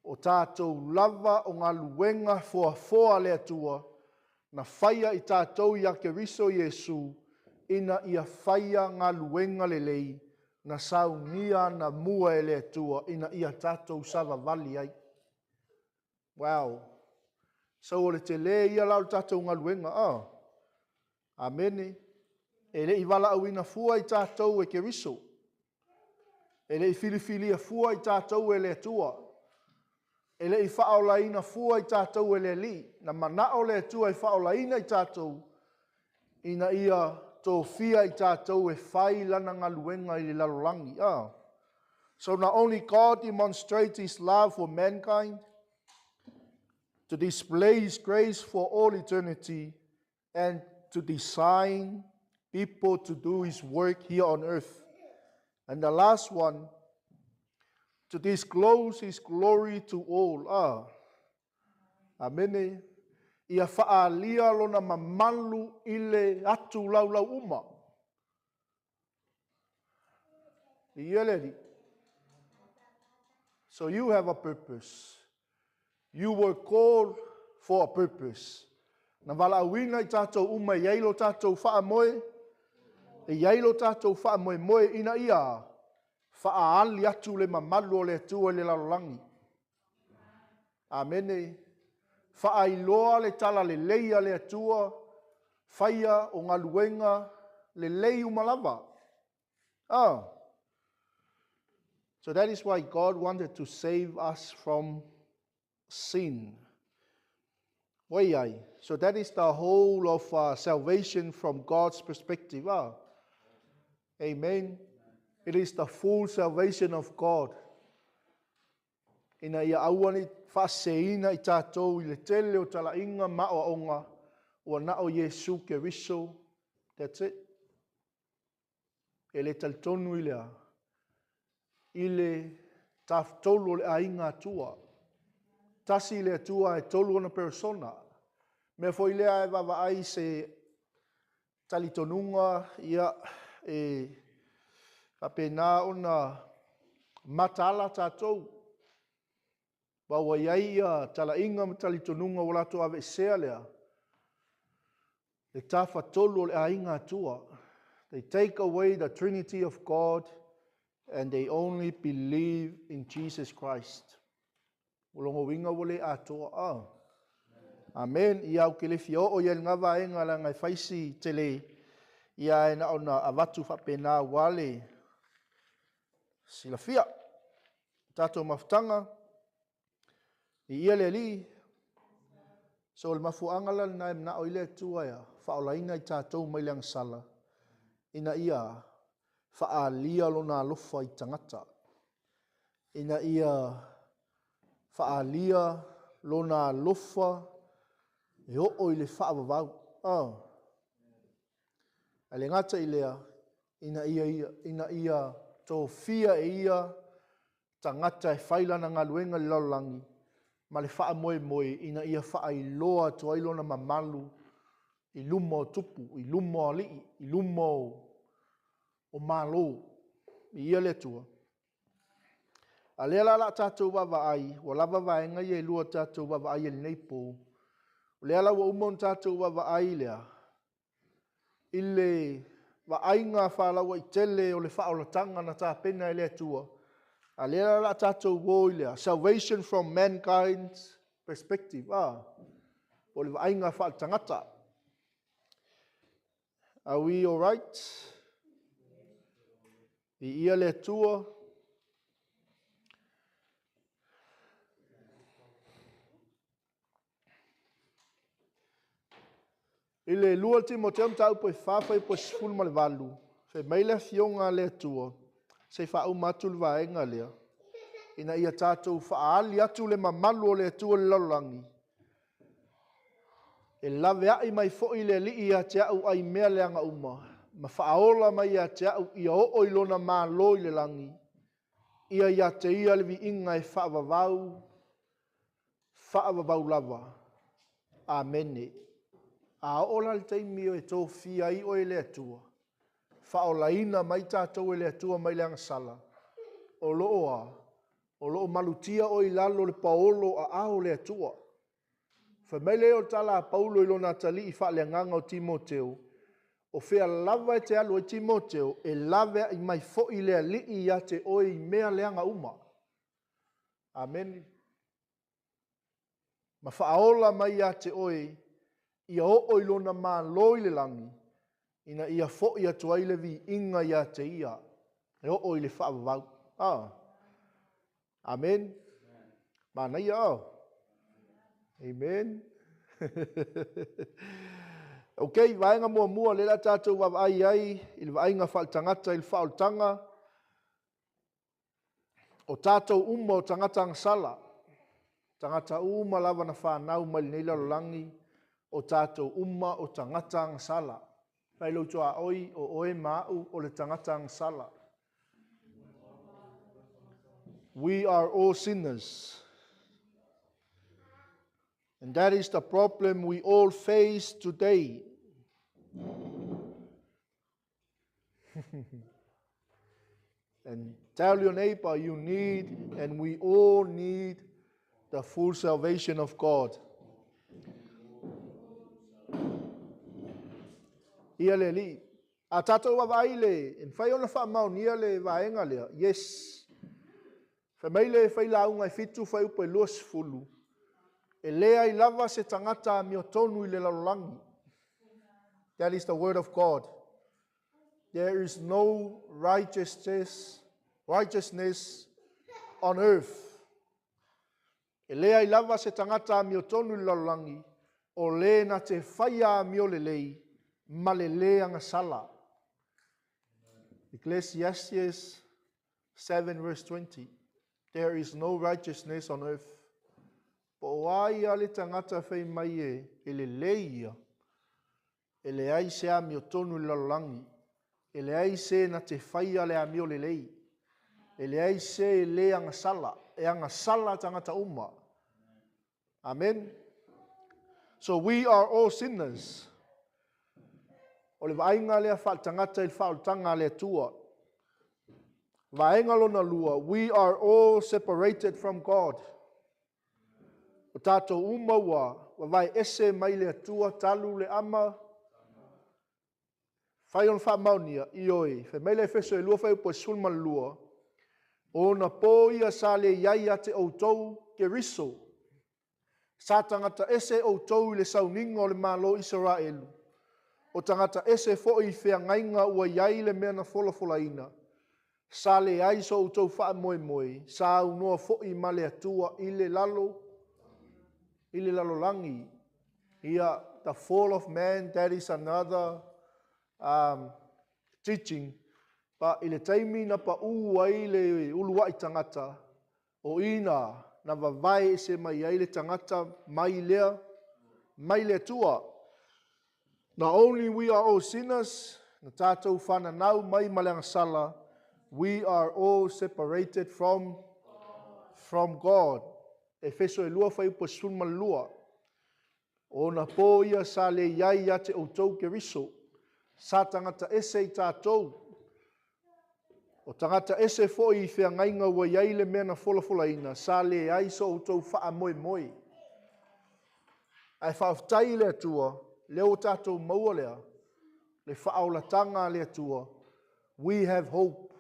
O tātou lava o ngā luenga foa le atua, na whaia I tātou I ake riso Yesu, ina ia whaia ngā luenga lelei, na saunia na mua e le atua, ina ia tātou sava vali ai. Wow. So o le te le ia lau tātou ngā luenga. Amene. E le I wala au ina fua I tātou e ke riso. E le I filifilia fua I tātou e le atua. E le I whaolaina fua I tātou e le li. Na manao le atua I whaolaina I tātou. Ina ia tō fia I tātou e whai lana ngā luenga I le lalolangi. So not only God demonstrates His love for mankind, to display His grace for all eternity, and to design people to do His work here on earth. And the last one, to disclose His glory to all. Amene. Ia whaalia lona mamalu ile atu lau uma. Ia leri. So you have a purpose. You were called for a purpose. Na wala awina I tātou uma I eilo tātou wha moe. E eilo tātou wha moe ina ia. Whaali atu le mamalu o le atua le lalolangi. Amene. Whaailoa le tala le leia le atua. Whaia o ngā luenga le lei umalava. So that is why God wanted to save us from sin. So that is the whole of salvation from God's perspective. Amen. It is the full salvation of God. Ina ia awani whaseina I tātou I le tele o talainga maoaonga o na o Yesu ke riso. That's it. E le taltonu I lea. I le taftolo le ainga atua. Tasi le atua e tolu ona persona. Me foi lea e wawaai se talitonunga ia e apena ona matala tātou. Bawa iai ia talainga talitonunga o lato ave sea lea. Le tafa tolu le ainga atua. They take away the Trinity of God and they only believe in Jesus Christ. Ulongo winga wole atoa. Amen. Ia au ke le fio o ia ngava e ngala ngai faisi tele. Ia e na ona avatu whapena wale. Sila fia. Tato maftanga. I ia le li. So le mafuangala na na oile tua ia. Whaolaina I tātou mailang sala. Ina ia whaalia lona alofa I tangata. Ina ia whaalia lona alofa e o le whaavavau. Ale ngata I lea, ina ia tō fia e ia tangata e whailana ngā luenga le lalolangi. Ma le wha moe ina ia whaailoa tō ailona mamalu I lumo tupu, I lumo alii, I lumo o malo. I ia le tua. A lea la tātou wawai, wa lava vaenga i e lua tātou wawai e nei pō. Lea la wa umon tātou wawai lea. Ile wa ainga whalawa i tele o le whaolatanga na tā pena e lea tua. A lea la tātou woi lea. Salvation from mankind's perspective. O le wa ainga whaotangata. Are we all right? I ia lea tua. Ile lua Timoteum tau poe whawhai poe sifuru ma le walu. Fe meile fionga lea tua. Se whau matu le vaenga lea. Ina ia tātou whaali atu le mamalu o lea tua le lalangi. E lawe ai mai fo'i le li ia te au ai mea leanga uma. Ma whaola mai ia te au ia o ilona maa loi le langi. Ia te ia le vi inga e whaavavau lava. Amene. A ola le teimi o e tō fia i o e lea tua. Whaola ina mai tātou e lea tua mai leanga sala. O loo malutia o i lalo le paolo a ao lea tua. Fa mai leo tala a Paulo ilo na tali i wha leanganga o Timoteo. O whea lava e te alo e Timoteo e lava i mai fo i lea li i a te oi mea leanga uma. Amen. Ma whaola mai a te oi ia o ilona maa loi le langi. Ina ia fo i atu ai le vi inga ia te ia. E o i le whaavavau. Amen. Mana ia Amen. Okay, vaenga mua le la tātou wawai ai, ili vaenga whautangata ili whautanga. O tātou o tangata ang sala. Tangata lava na whanau mai nei lalangi. O tātou o tangata ang sala. Pai tua oi o oe mau o le tangata ang sala. We are all sinners. And that is the problem we all face today. And tell your neighbor you need, and we all need, the full salvation of God. Ia le li. A tātou wawai le, en whai ona whamau nia le vaenga lea. Yes. Whamai le whai launga i fitu whai upo e luas fulu. E lea I lava se tangata mi o tonu I le lalangi. That is the word of God. There is no righteousness on earth. E lea I lava se tangata mi o tonu I le lalangi. O le na te whaia mi o le lei. Ma le leanga sala. Ecclesiastes 7 verse 20. There is no righteousness on earth. Po ai ale tangata whai mai e le leia. E le ai se a mi o tonu lalangi. E le ai se na te whai ale a mi o le lei. E le ai se le anga sala. E anga sala tangata uma. Amen. So we are all sinners. O le vainga lea wha tangata I whaotanga lea tua. Vaenga lona lua. We are all separated from God. O tātou umaua, wa vai ese mai le atua talu le ama. Whai on wha maunia, I oi, whai mai le wheso e lua whai upo sulma lua. O na pō ia sa le iai a te outou ke riso. Sa tangata ese outou I le sauninga o le malo Israelu. O tangata ese fo I whea ngainga ua iai le mea na fola ina. Sa le ai so outou wha moe. Sa unua fo I ma le atua I le lalo. Ile lalolangi. Ia, the fall of man, that is another teaching. But ile taimi na pa ua ile ulua I tangata. O ina, na vavai se mai ile tangata mai lea tua. Not only we are all sinners, na tātou whana nau mai maleanga sala, we are all separated from God. E wheso e lua whai upo sunma lua. O na pō ia sa le iai a te outou ke riso. Sa tangata ese I tātou. O tangata ese foi i whea ngainga wa iai le mea na fola sa le ai so o tau wha moe moe. Ai whaaftai le atua, leo tātou maua lea, le whaolatanga le atua. We have hope.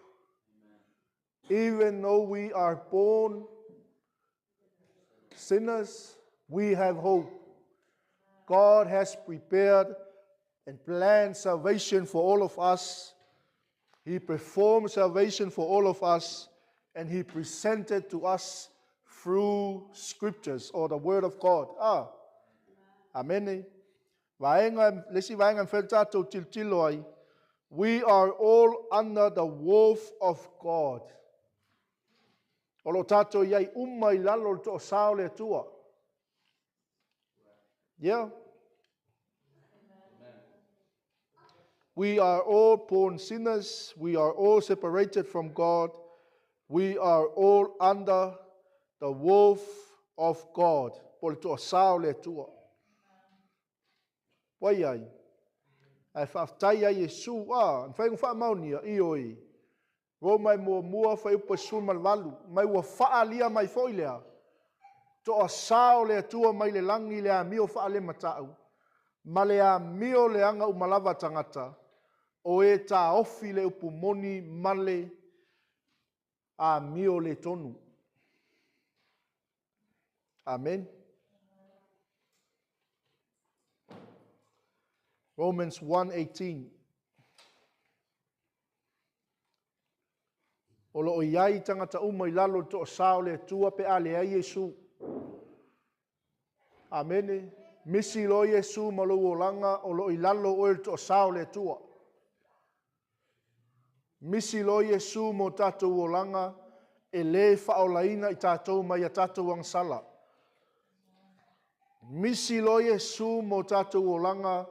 Even though we are born sinners, we have hope. God has prepared and planned salvation for all of us. He performed salvation for all of us, and He presented to us through scriptures or the Word of God. Amen. Lesi vaenga mfeltato tiltilo ai. We are all under the wolf of God. Olo tato iai umai lalo to sao le tua. Yeah. We are all born sinners. We are all separated from God. We are all under the wolf of God. Pol to sao le tua. Wai ai. Ai whaaftai ai Yesu. Mwhai ngwha maunia i oi. Ro mai mua whai upa sun malwalu. Mai ua whaalia mai foilea. To sao le tua mai le langi le a mio whaale matau. Ma le a mio le anga umalava tangata. O e tā ofi le upu moni male a mio le tonu. Amen. Romans 1:18. O lo o iai tangata umai lalo to sao le tua pe ale ai Yesu. Amen. Misi lo Yesu malo o langa o lo i lalo o to sao le tua. Misi lo Yesu mo tātou o langa e le whaolaina i tātou mai a tātou ang sala. Misi lo Yesu mo tātou o langa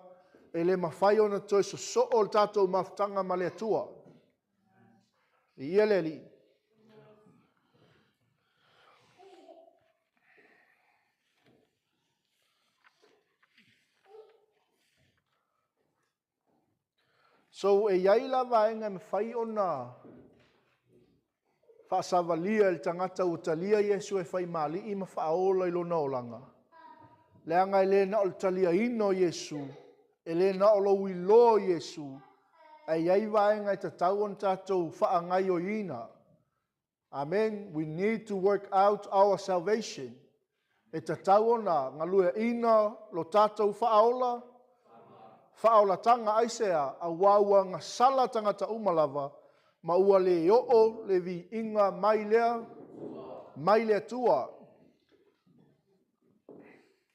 e le mawhai ona toi so o tātou maftanga ma le atua. I ele li. So e iai lava enga me whai ona whaasavalia il tangata utalia Yesu e whai mali i ma whaola i lona o langa. Leanga e le na o talia ino Yesu, e le na o lo ilo Yesu, e iai vaenga i tatau on tātou whaangai o ina. Amen. We need to work out our salvation. E tatau ona ngalua ina lo tātou whaola, whaolatanga aisea a waua ngā sala tangata umalava, ma ua le o le vi inga mai lea tua.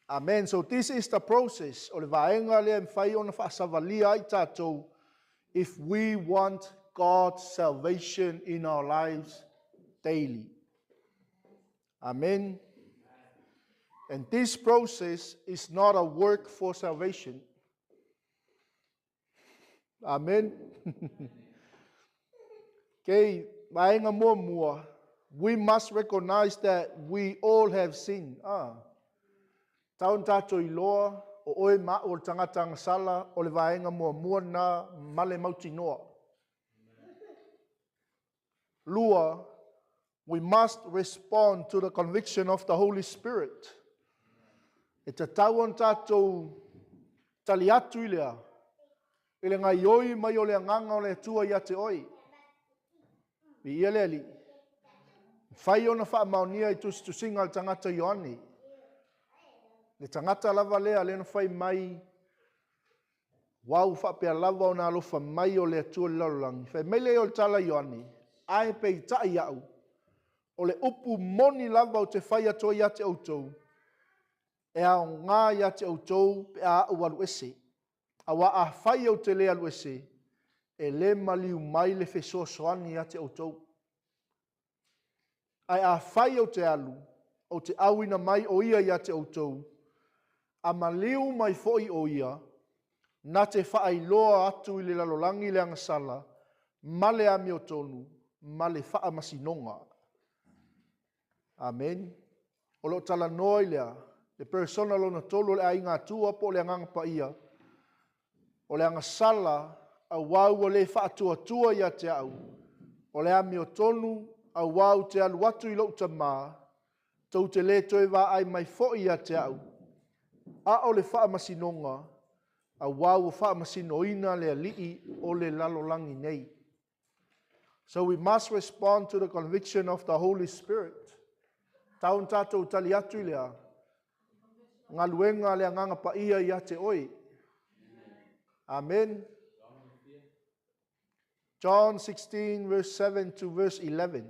Amen. So this is the process. O le vaenga lea mwhai ona whaasavalia ai tātou if we want God's salvation in our lives daily. Amen. And this process is not a work for salvation. Amen. Okay, vaenga mua. We must recognize that we all have sinned. Taun tātou i loa, o oe ma o le tangata ngasala, o le vaenga mua na male mauti noa. Lua, we must respond to the conviction of the Holy Spirit. E te tauan tātou tali atu i lea, i le ngai oi mai o le nganga o le tua ia te oi. I ele ali. Whai ona wha maunia i tusinga le tangata Ioani. Le tangata lava lea le na whai mai wau wha pia lava o na alofa mai o le atua lalolangi. Whai mai le o le tala Ioani. Ai pei tai au. O le upu moni lava o te whai atoa ia te autou. E a ngā ia te autou pe a au alu ese. A wa a whai au te le alu ese. E le maliu mai le whesoa soani ia te autou. Ai a whai au te alu. O te awina mai o ia te autou. A maliu mai foi o ia. Na te whaai loa atu i le lalolangi le angasala. Male a mi o tonu. Male wha masinonga. Amen. O lo tala noi lea. Le persona lo na tolu le ainga tua po le anganga pa ia. O le angasala a wau o le wha atua ia te au. O le ami o tonu, a wau te alu atu I lau tamā, tau te le toe wā ai mai fo'i a te au. A o le wha masinonga, a wau o wha masinoina le ali'i o le lalolangi nei. So we must respond to the conviction of the Holy Spirit. Taun tātou tali atu I lea. Ngā luenga le nganga pa ia I te oi. Amen. John 16 verse 7 to verse 11.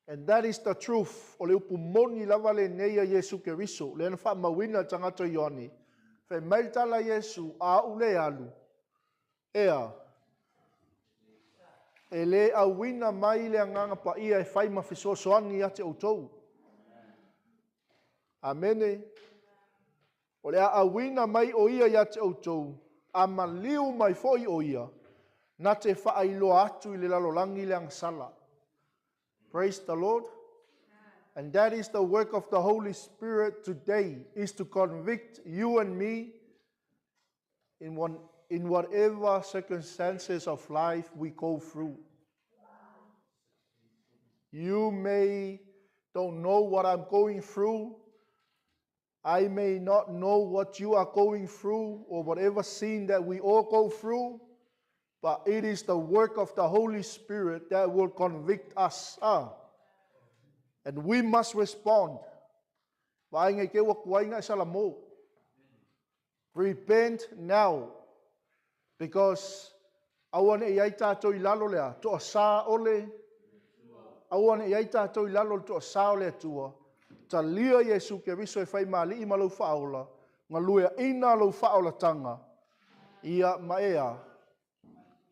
And that is the truth. O le upu moni lava le neia Yesu Keriso. Le na wha mawina tangato Ioni. Fe maitala Yesu a ule alu. Ea. E le awina mai le nganga pa ia e whai mawhisosoani a te outou. Amene. O le awina mai o ia ia te outou. A maliu mai foi o ia. Na te whaailoa atu I le lalolangi le angsala. Praise the Lord. And that is the work of the Holy Spirit today, is to convict you and me in whatever circumstances of life we go through. You may don't know what I'm going through. I may not know what you are going through or whatever sin that we all go through, but it is the work of the Holy Spirit that will convict us. And we must respond. Repent now. Because awan e ai tātou I lalo lea, to sa ole. Awan e ai tātou I lalo to sa ole atua. Ta lia Yesu Keriso e whai mali I malau whaola. Ngā luea ina lau whaola tanga. Ia maea.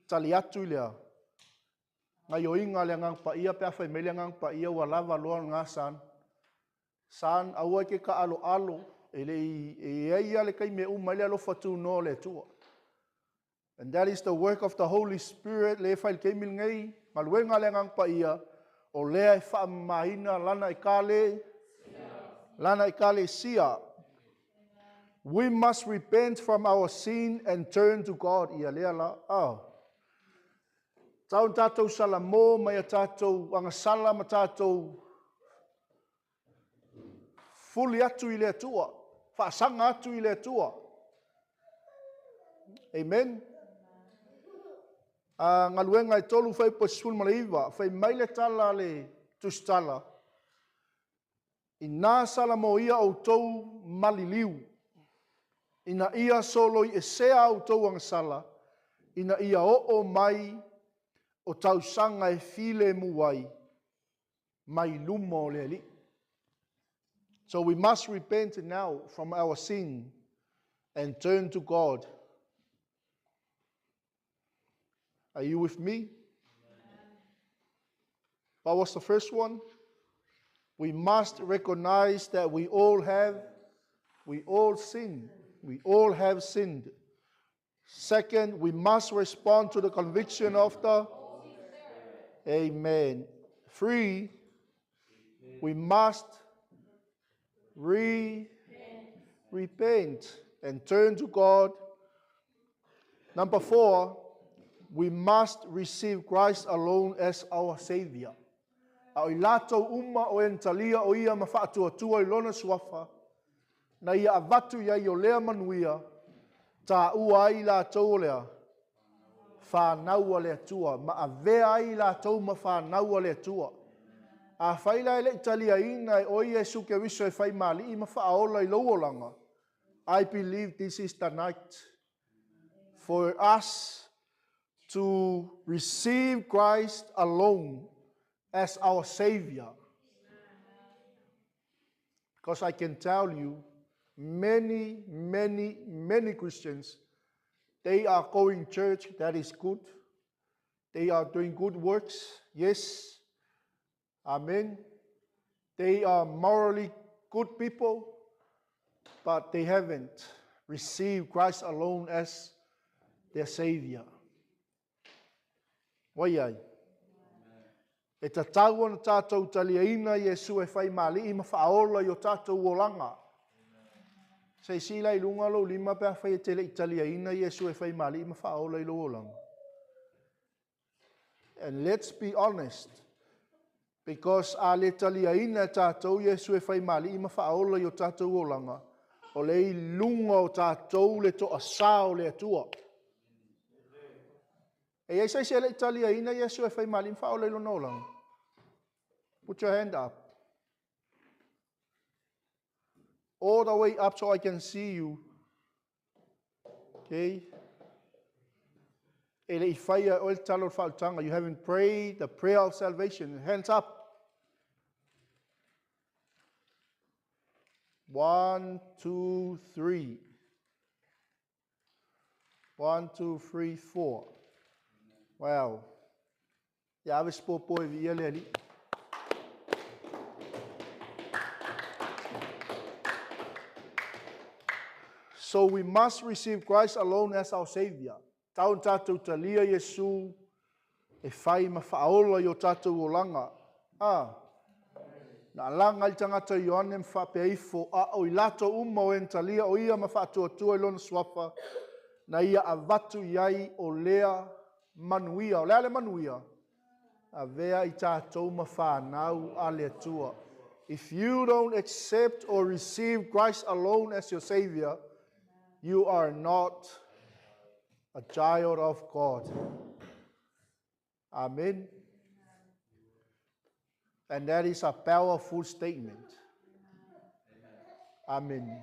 Tali atu I lea. Ngā yo inga le ngang pa ia pea whai mele ngang pa ia wa lava loa ngā san. San aua ke ka alo alo. E le ia le kai me umai le alo fatu no le tua. And that is the work of the Holy Spirit. Le whai ke mil ngai. Ngā luenga le ngang pa ia. O lea e wha mahina lana I kale. Lana I kale sia. We must repent from our sin and turn to God. Ia lea la. Taun tātou salamo mai a tātou angasala ma tātou fuli atu I le atua. Whaasanga atu I le atua. Amen. Ngā luenga I tolu whai pasul malaiva. Whai maile tala le tustala. I nā salamo ia au tau maliliu. Ina ia solo I esea au tau angasala. Ina ia o mai o tau sanga e file muai. Mai lumo le li. So we must repent now from our sin and turn to God. Are you with me? What was the first one? We must recognize that we all sin. We all have sinned. Second, we must respond to the conviction of the Amen. 3, we must repent and turn to God. Number 4, we must receive Christ alone as our Savior. Au I lātou uma o entalia o ia mawhaatua I lona suafa, na ia avatu ia I o lea manuia, tā ua ai lātou o lea, whānaua le atua, ma a vea ai lātou ma whānaua le atua. A whaila ele italia ina e o Iesu Keriso e whai mali I ma whaaola I lauolanga. I believe this is the night for us to receive Christ alone as our Savior. Because I can tell you, many Christians, they are going to church, that is good. They are doing good works, yes. Amen. They are morally good people, but they haven't received Christ alone as their Savior. Waiai. E ta tau ana tātou taliaina Iesu e whai mali I mawhaaola I o tātou olanga. Sei sila I lunga lo lima pēr whai e tele I taliaina Iesu e whai mali I mawhaaola I lo olanga. And let's be honest, because a le taliaina tātou Iesu e whai mali ima whaola i o tātou o langa, o le i lunga o tātou le to asao le atua. E eisai se le taliaina Iesu e whai mali ima whaola i lo no langa. Put your hand up. All the way up so I can see you. Okay? You haven't prayed the prayer of salvation. Hands up. 1, 2, 3. 1, 2, 3, 4. Wow. Ja, we spoor wie jullie. So we must receive Christ alone as our Savior. Taun tātou talia Yesu e whai ma whaola i o tātou o langa. Na langa i tangata Ioane mwhapeifo a o i lato o en talia o ia ma whaatuatua i lona swafa na ia a watu iai o lea manuia, o lea le manuia. A vea i tātou ma whanau a lea tua. If you don't accept or receive Christ alone as your Savior, you are not a child of God. Amen. And that is a powerful statement. Amen.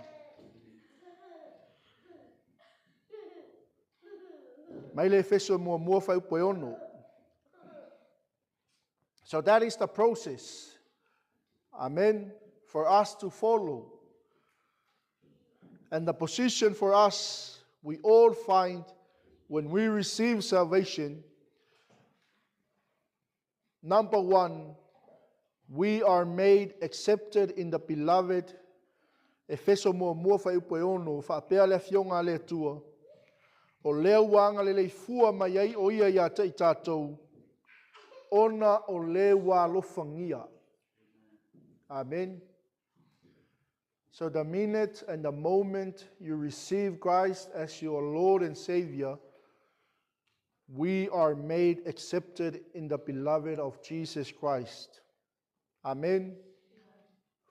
Mai le feso mua fai upoiono. So that is the process. Amen. For us to follow. And the position for us, we all find when we receive salvation, number one, we are made accepted in the beloved. Efeso mua fai upoiono, whaapea le fionga le tua. O leo wanga le leifua mai ai o ia ia te tātou. Ona o leo wa lofangia. Amen. So the minute and the moment you receive Christ as your Lord and Savior, we are made accepted in the beloved of Jesus Christ. Amen.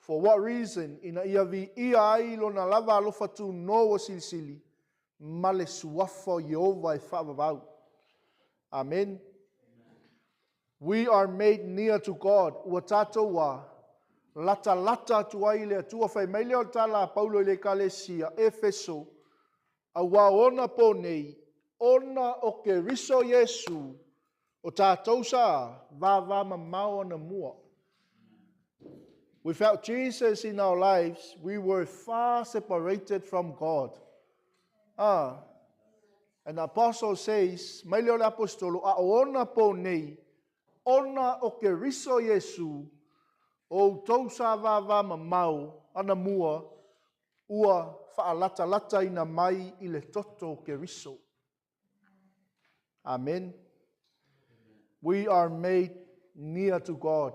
For what reason? Ina ia vi ia ai lo na lava alofa tu no o silisili. Male suafa Yehova e whaavavau. Amen. We are made near to God. Ua tātou wa lata tuai le atua whai mai leo tala Paulo le kalesia Efeso. A wa ona po nei, ona o ke riso Yesu, o tātou sa, va mamau na mua. Without Jesus in our lives, we were far separated from God. And the apostle says, mai leo le apostolo, a ona po nei, ona o ke riso Yesu, o tau sa va mamau, ana mua, ua whaalata ina mai i le toto ke riso. Amen. We are made near to God.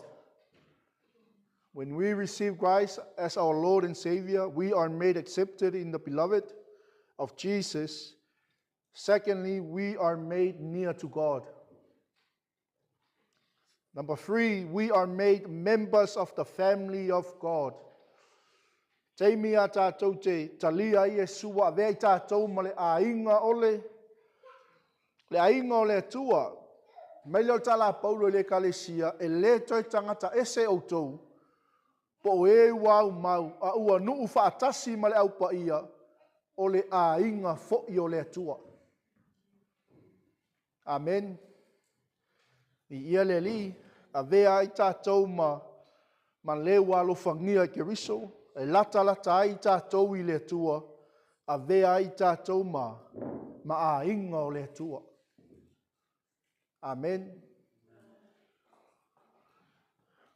When we receive Christ as our Lord and Savior, we are made accepted in the beloved of Jesus. Secondly, we are made near to God. Number 3, we are made members of the family of God. Teimi a tātou te talia i Yesua, a vea i tātou ma le ainga ole. Le ainga o le atua. Mai leo tala Paulo le kalesia, e le toi tangata ese o tou. Po e wau mau, a ua nuu whaatasi ma le au pa ia, o le ainga fo'i o le atua. Amen. I ia le li, a vea i tātou ma lewa alofangia ke riso, e lata ai tātou i le atua, a vea i tātou ma ainga o le atua. Amen.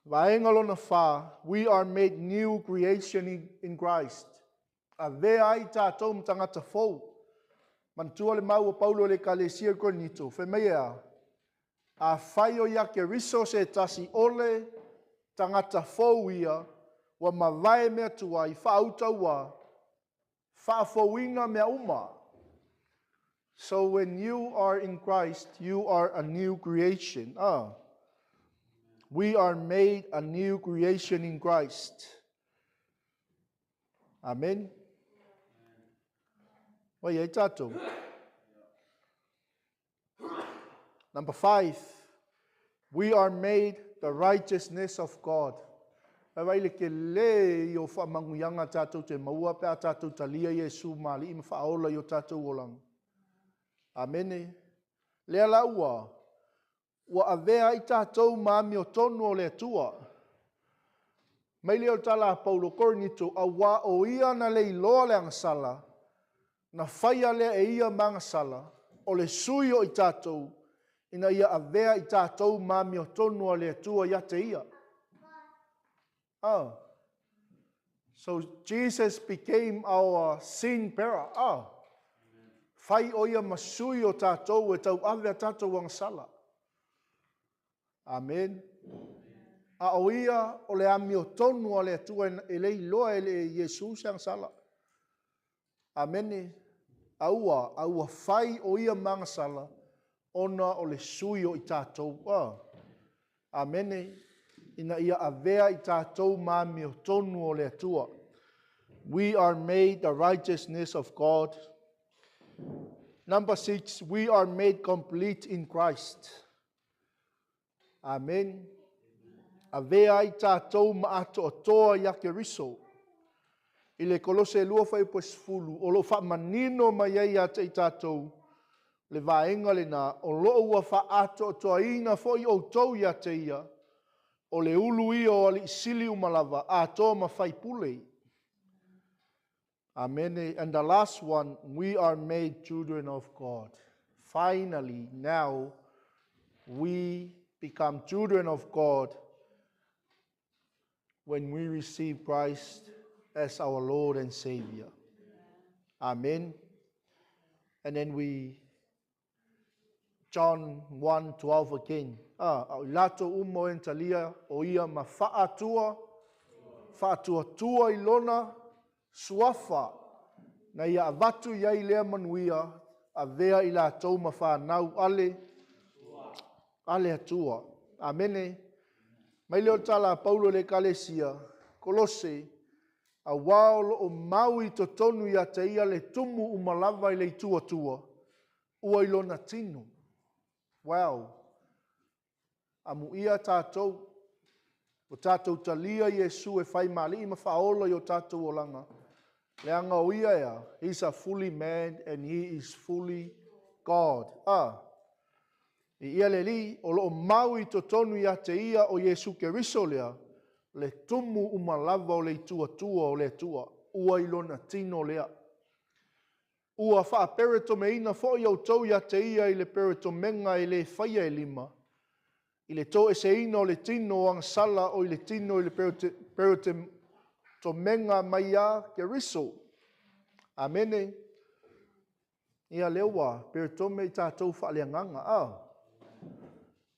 Vaenga lona wha, we are made new creation in Christ. A vea i tātou mtangata fau. Mantua le mau o Paulo le kalesia konito, fe mea. A whaio ia ke riso se tasi ole tangata fau ia, wa mawai mea tua i whaauta ua, whaafauinga mea uma. So when you are in Christ, you are a new creation. We are made a new creation in Christ. Amen. Wai tatou. Number 5, we are made the righteousness of God. Wai le ke le yo whamanguyanga tatou te maua pe a tatou talia Yesu mali ima whaola yo tatou olang. Amen. Lea laua, wa avea i tatou maami o tonu o le tua. Mai leo tala Paulo Korinito, a wa o ia na le iloa le angasala, na whaia lea e ia mangasala, o le sui o i tatou, ina ia avea i tatou maami o tonu o le tua ia te ia. So Jesus became our sin bearer. Whai o ia masui o tatou e tau avea tatou angasala. Amen. A o ia o le ami o tonu o le atua e le iloa e le Yesu sang sala. Amen. Aua whai o ia mangasala ona o le sui o i tātou. Amen. Ina ia avea i tātou mami o tonu o le atua. We are made the righteousness of God. Number 6, we are made complete in Christ. Amen. Avea i tātou ma atoatoa ia ke riso. I le kolose lua whai puesfulu, o lo wha manino mai ai ata i tātou. Le vaenga le nā, o lo ua wha atoatoa ina fwoi o tau ia te ia. O le ulu ia o ali sili umalava, atoa ma whai pulei. Amen. And the last one, we are made children of God. Finally, now, we become children of God when we receive Christ as our Lord and Savior. Amen. And then John 1:12 again. Lato umo entalia o ia ma whaatua tua ilona suafa na ia avatu iai lea manuia a vea i la tau ma whanau ale atua. Amene. Mai leo tala Paulo le kalesia, kolose, a wao o maui to tonu ia te ia le tumu umalava i le tua, ua ilona tinu. Wow. Amu ia tātou, o tātou talia Yesu e whai mali ima whaola i o tātou olanga. Leanga o ia ea, he's a fully man and he is fully God. I ia le li, o loo maui to tonu ia te ia o Yesu ke riso lea, le tumu umalava o le tua o le tua, ua ilona tino lea. Ua wha pereto me ina fo i au tau ia te ia i le pereto menga i le whaia e lima. I le tau e se ina o le tino o angsala o i le tino i le pereto to menga mai a ke riso. Amene. Ia lewa, pereto me i tātou wha leanganga.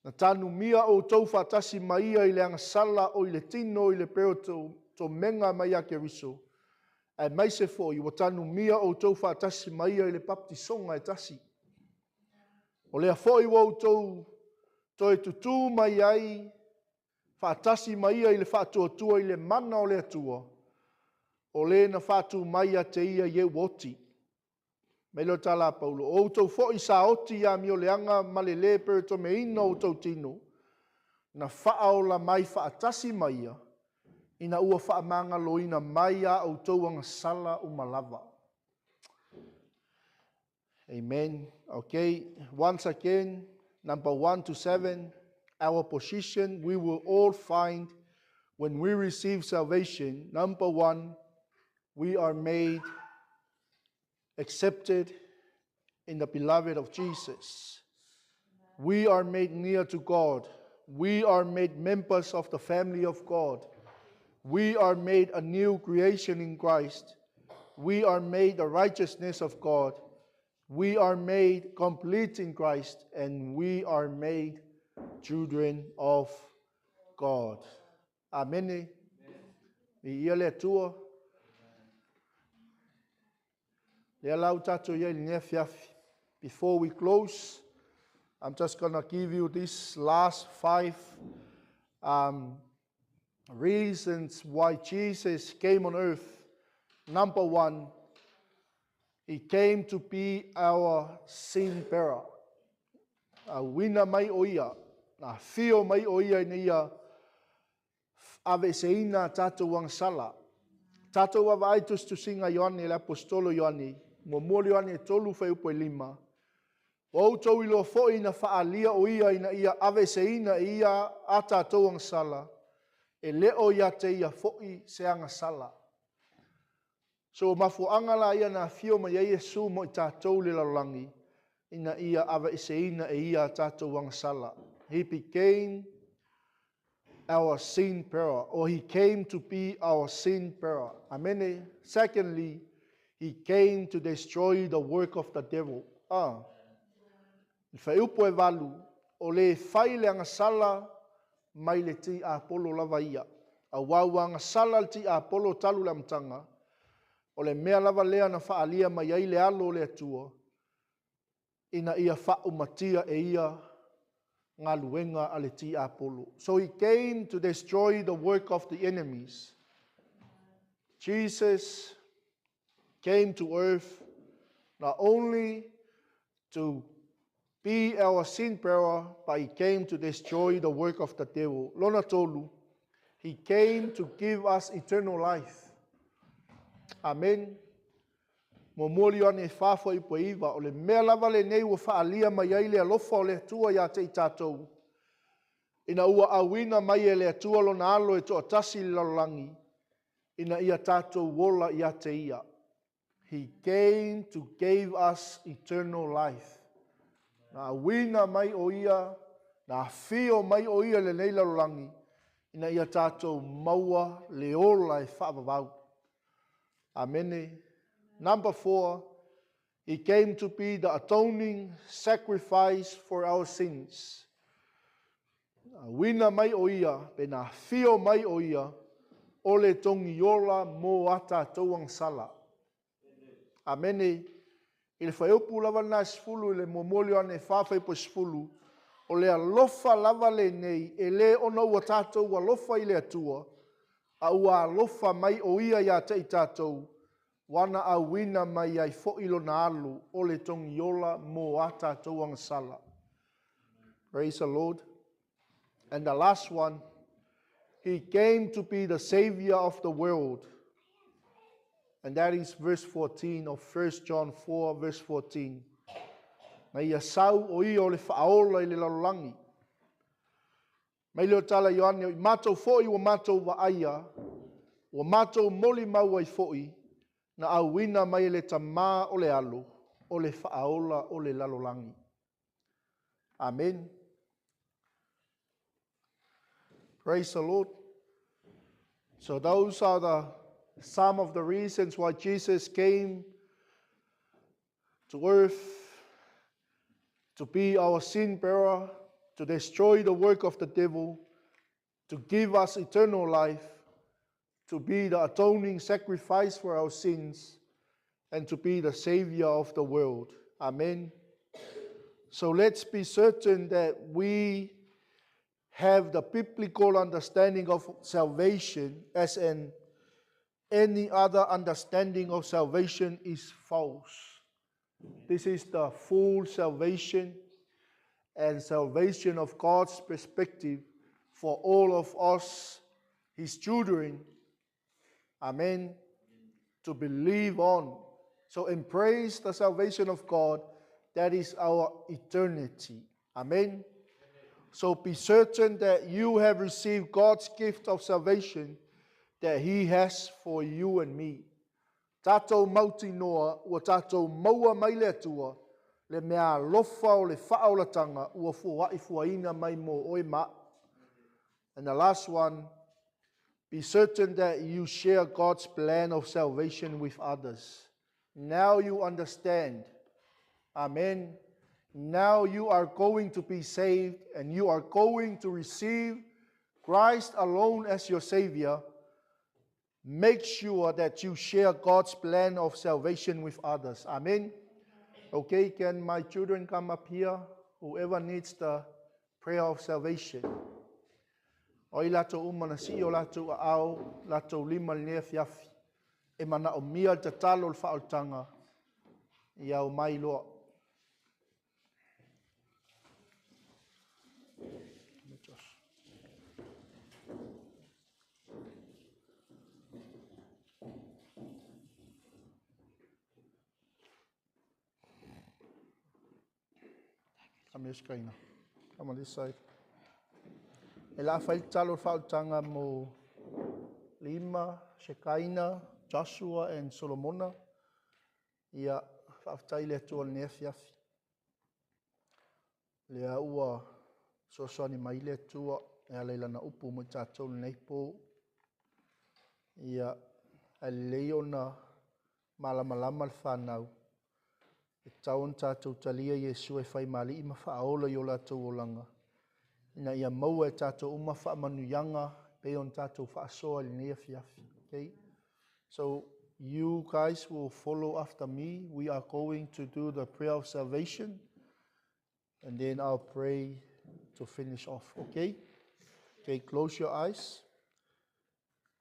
Na tanu mia o tau whatasi mai i le angsala o i le tino i le pereto to menga mai a ke riso. E mai se fo i watanu mia o tau whatasi mai i le baptisonga e tasi. O lea fo i wau tau to e tutu mai ai whatasi mai i le whatuatua i le mana o le atua. O le na whatu mai a te ia ye woti. Melo tala Paulo. O tau fo i sa oti ia mi o leanga male le pereto me ina o tau tino. Na whaaola mai whaatasi mai ia. Ina ua whaamanga loina mai a o tauanga sala umalava. Amen. Okay. Once again, number 1 to 7, our position we will all find when we receive salvation. Number 1, we are made accepted in the beloved of Jesus. We are made near to God. We are made members of the family of God. We are made a new creation in Christ. We are made the righteousness of God. We are made complete in Christ, and we are made children of God. Amen. Ia le tua. Le lau tato ia le nea fiafi. before we close, I'm just going to give you these last 5 reasons why Jesus came on earth. Number 1, He came to be our sin bearer. A wina mai o ia, a fio mai o ia ni ia, ave seina tātou ang sala. Tātou ava aitus tu singa Ioane, le apostolo Ioane, mo moli Ioane tolu fai upo 5. O tau ilo foi na faalia o ia ina ia ave seina ia a tātou ang sala. E leo ia te ia foi se anga sala. So mafuanga la ia na fio ma ia Yesu mo i tātou le lalangi. Ina ia ave seina e ia tātou ang sala. He became our sin bearer, or He came to be our sin bearer. Amen. Secondly, He came to destroy the work of the devil. Whai upo e walu, o le whai le anga sala, mai le ti a polo lava ia. A wau anga sala le ti a polo talu le amtanga, o le mea lava lea na whaalia mai ai le alo le atua, ina ia whau matia e ia ngā luenga a le ti a polo. So He came to destroy the work of the enemies. Jesus came to earth not only to be our sin bearer, but He came to destroy the work of the devil. Lona tolu, He came to give us eternal life. Amen. Mo moli ane whawha i po iwa, o le mea lava le nei ua whaalia mai ai le alofa o le atua ia te i tātou. Ina ua awina mai e le atua lo na alo e toa tasi le lalangi. Ina ia tātou wola ia te ia. He came to give us eternal life. Na awina mai o ia, na fio mai o ia le nei lalangi. Ina ia tātou maua le ola e whaavavau. Amene. Number 4, He came to be the atoning sacrifice for our sins. Wina mai o ia, pe na fio mai o ia, o le tongi ola mo ata tauang sala. Amene. I le whaiopu lava na sfulu, i le momoli ane whawhai po sfulu, o le alofa lava le nei, e le ona ua tātou alofa i le atua, a ua alofa mai o ia ia te i tātou, wana a wina mai ai fo'ilo na alu o le tongi ola mo ata tauang sala. Praise the Lord. And the last one, He came to be the Savior of the world. And that is verse 14 of 1 John 4, verse 14. Na ia sau o i o le whaaola i le lalangi. Mai leo tala Ioane, i mātou fo'i o mātou wa aia, o mātou moli mau ai fo'i, na awina mai le tamā o le alo, o le whaaola o le lalolangi. Amen. Praise the Lord. So those are some of the reasons why Jesus came to earth, to be our sin bearer, to destroy the work of the devil, to give us eternal life, to be the atoning sacrifice for our sins, and to be the Savior of the world. Amen. So let's be certain that we have the biblical understanding of salvation, as in any other understanding of salvation is false. This is the full salvation and salvation of God's perspective for all of us, His children. Amen. To believe on. So embrace the salvation of God. That is our eternity. Amen. So be certain that you have received God's gift of salvation that He has for you and me. Tātou mauti noa, ua tātou maua mai le atua, le mea lofa o le whaaolataga, ua fua'i fuaina mai mo oe ma. And the last one, be certain that you share God's plan of salvation with others. Now you understand. Amen. Now you are going to be saved and you are going to receive Christ alone as your Savior. Make sure that you share God's plan of salvation with others. Amen. Okay, can my children come up here? Whoever needs the prayer of salvation. O i lato umana si o lato au, lato lima lea fiafi. E mana o mia te talo le whaotanga. Ia o mai loa. Come here, Skaina. Come on this side. E la whai talo whaotanga mo Lima, Shekaina, Joshua and Solomona. Ia whaafitai le atua nea fiafi. Lea ua soasani mai le atua e leila na upu mo tātou nei pō. Ia a leo na malamalama le whanau. E tau tātou talia Yesu e whai mali ima whaola i o lātou olanga. Ina ia maua e tātou uma whaamanuyanga pe on tātou whaasoa le nea fiafi. Okay? So you guys will follow after me. We are going to do the prayer of salvation. And then I'll pray to finish off. Okay? Okay, close your eyes.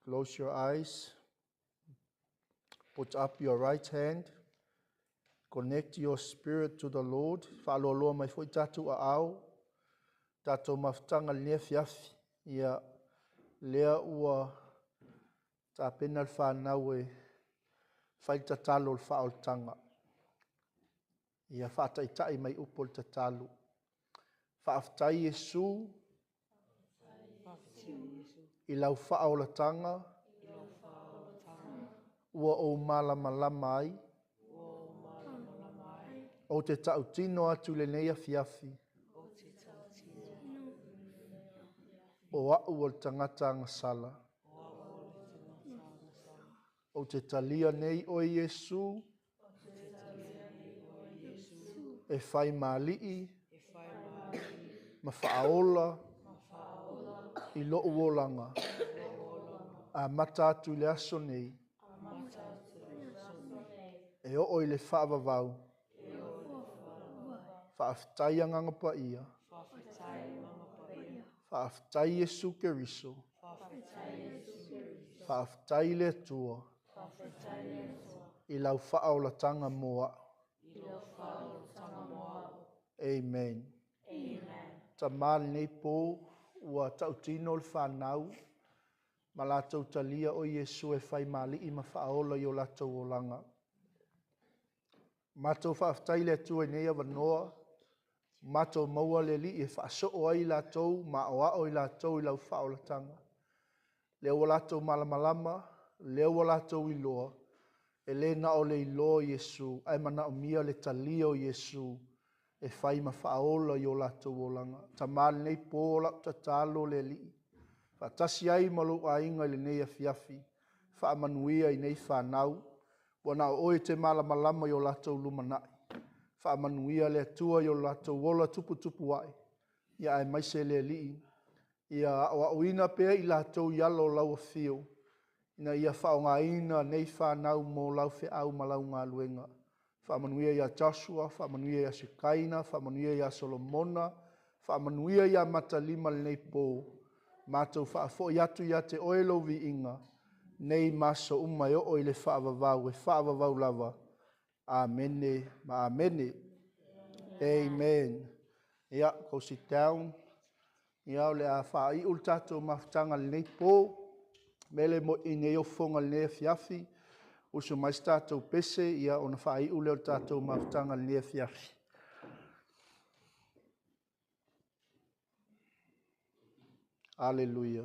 Close your eyes. Put up your right hand. Connect your spirit to the Lord. Whaaloaloa mai fwoi tātou a au. Tātou mawhtanga lea fiafi. Ia lea ua tā pena le whanau e whaita talo le whaoltanga. Ia whaataitai mai upo le tatalu. Whaaftai Yesu. I lau whaolatanga. Ua o malamalama ai. O te tautino atu le neia fiafi. O au o le tangata ngasala. O te talia nei o Yesu. E whai malii. Ma whaola. I lo uolanga. A mata atu le aso nei. E o i le whaavavau. Whaafitai anganga pa ia. Whaafitai Yesu Keriso. Whaafitai le tua. I lau whaolatanga moa. Amen. Ta mali nei pō ua tautino le whanau. Ma lātou talia o Yesu e whai mali i ma whaola i o lātou o langa. Mātou whaafitai le tua i nei avanoa. Mātou maua le li e whaaso ai lātou, ma o ao i lātou i lau whaolatanga. Leo wa lātou malamalama, leo wa lātou i loa. E le na o le i loa Yesu, ai mana o mia le talia o Yesu. E whai ma whaola i o lātou o langa. Ta mali nei pōla ta tālo le li. Whaatasi ai malu a inga le nei a fiafi. Whaamanuia i nei whanau. Wana o oe te malamalama i o lātou lumanai. Whaamanuia le atua i o lātou wola tupu tupu ai. Ia ai maise le li. Ia o uina pea i lātou yalo lau fio. Ina ia whaonga ina nei whanau mō lau fe au malau ngā luenga. Whaamanuia ia Joshua, whaamanuia ia Shekaina, whaamanuia ia Solomona, whaamanuia ia Matalima nei pō. Mātou whaafo i atu ia te oelo vi inga. Nei maso umai o i le whaavavau, e whaavavau lava. Amene, ma amene. Amen. Ia, go sit down. Ia o le a whaai ultato maftanga le nei pō. Mele mo i nei o fonga le nei fiafi. Uso mai stato pese, ia ona whaai ule o tato maftanga le nei fiafi. Hallelujah.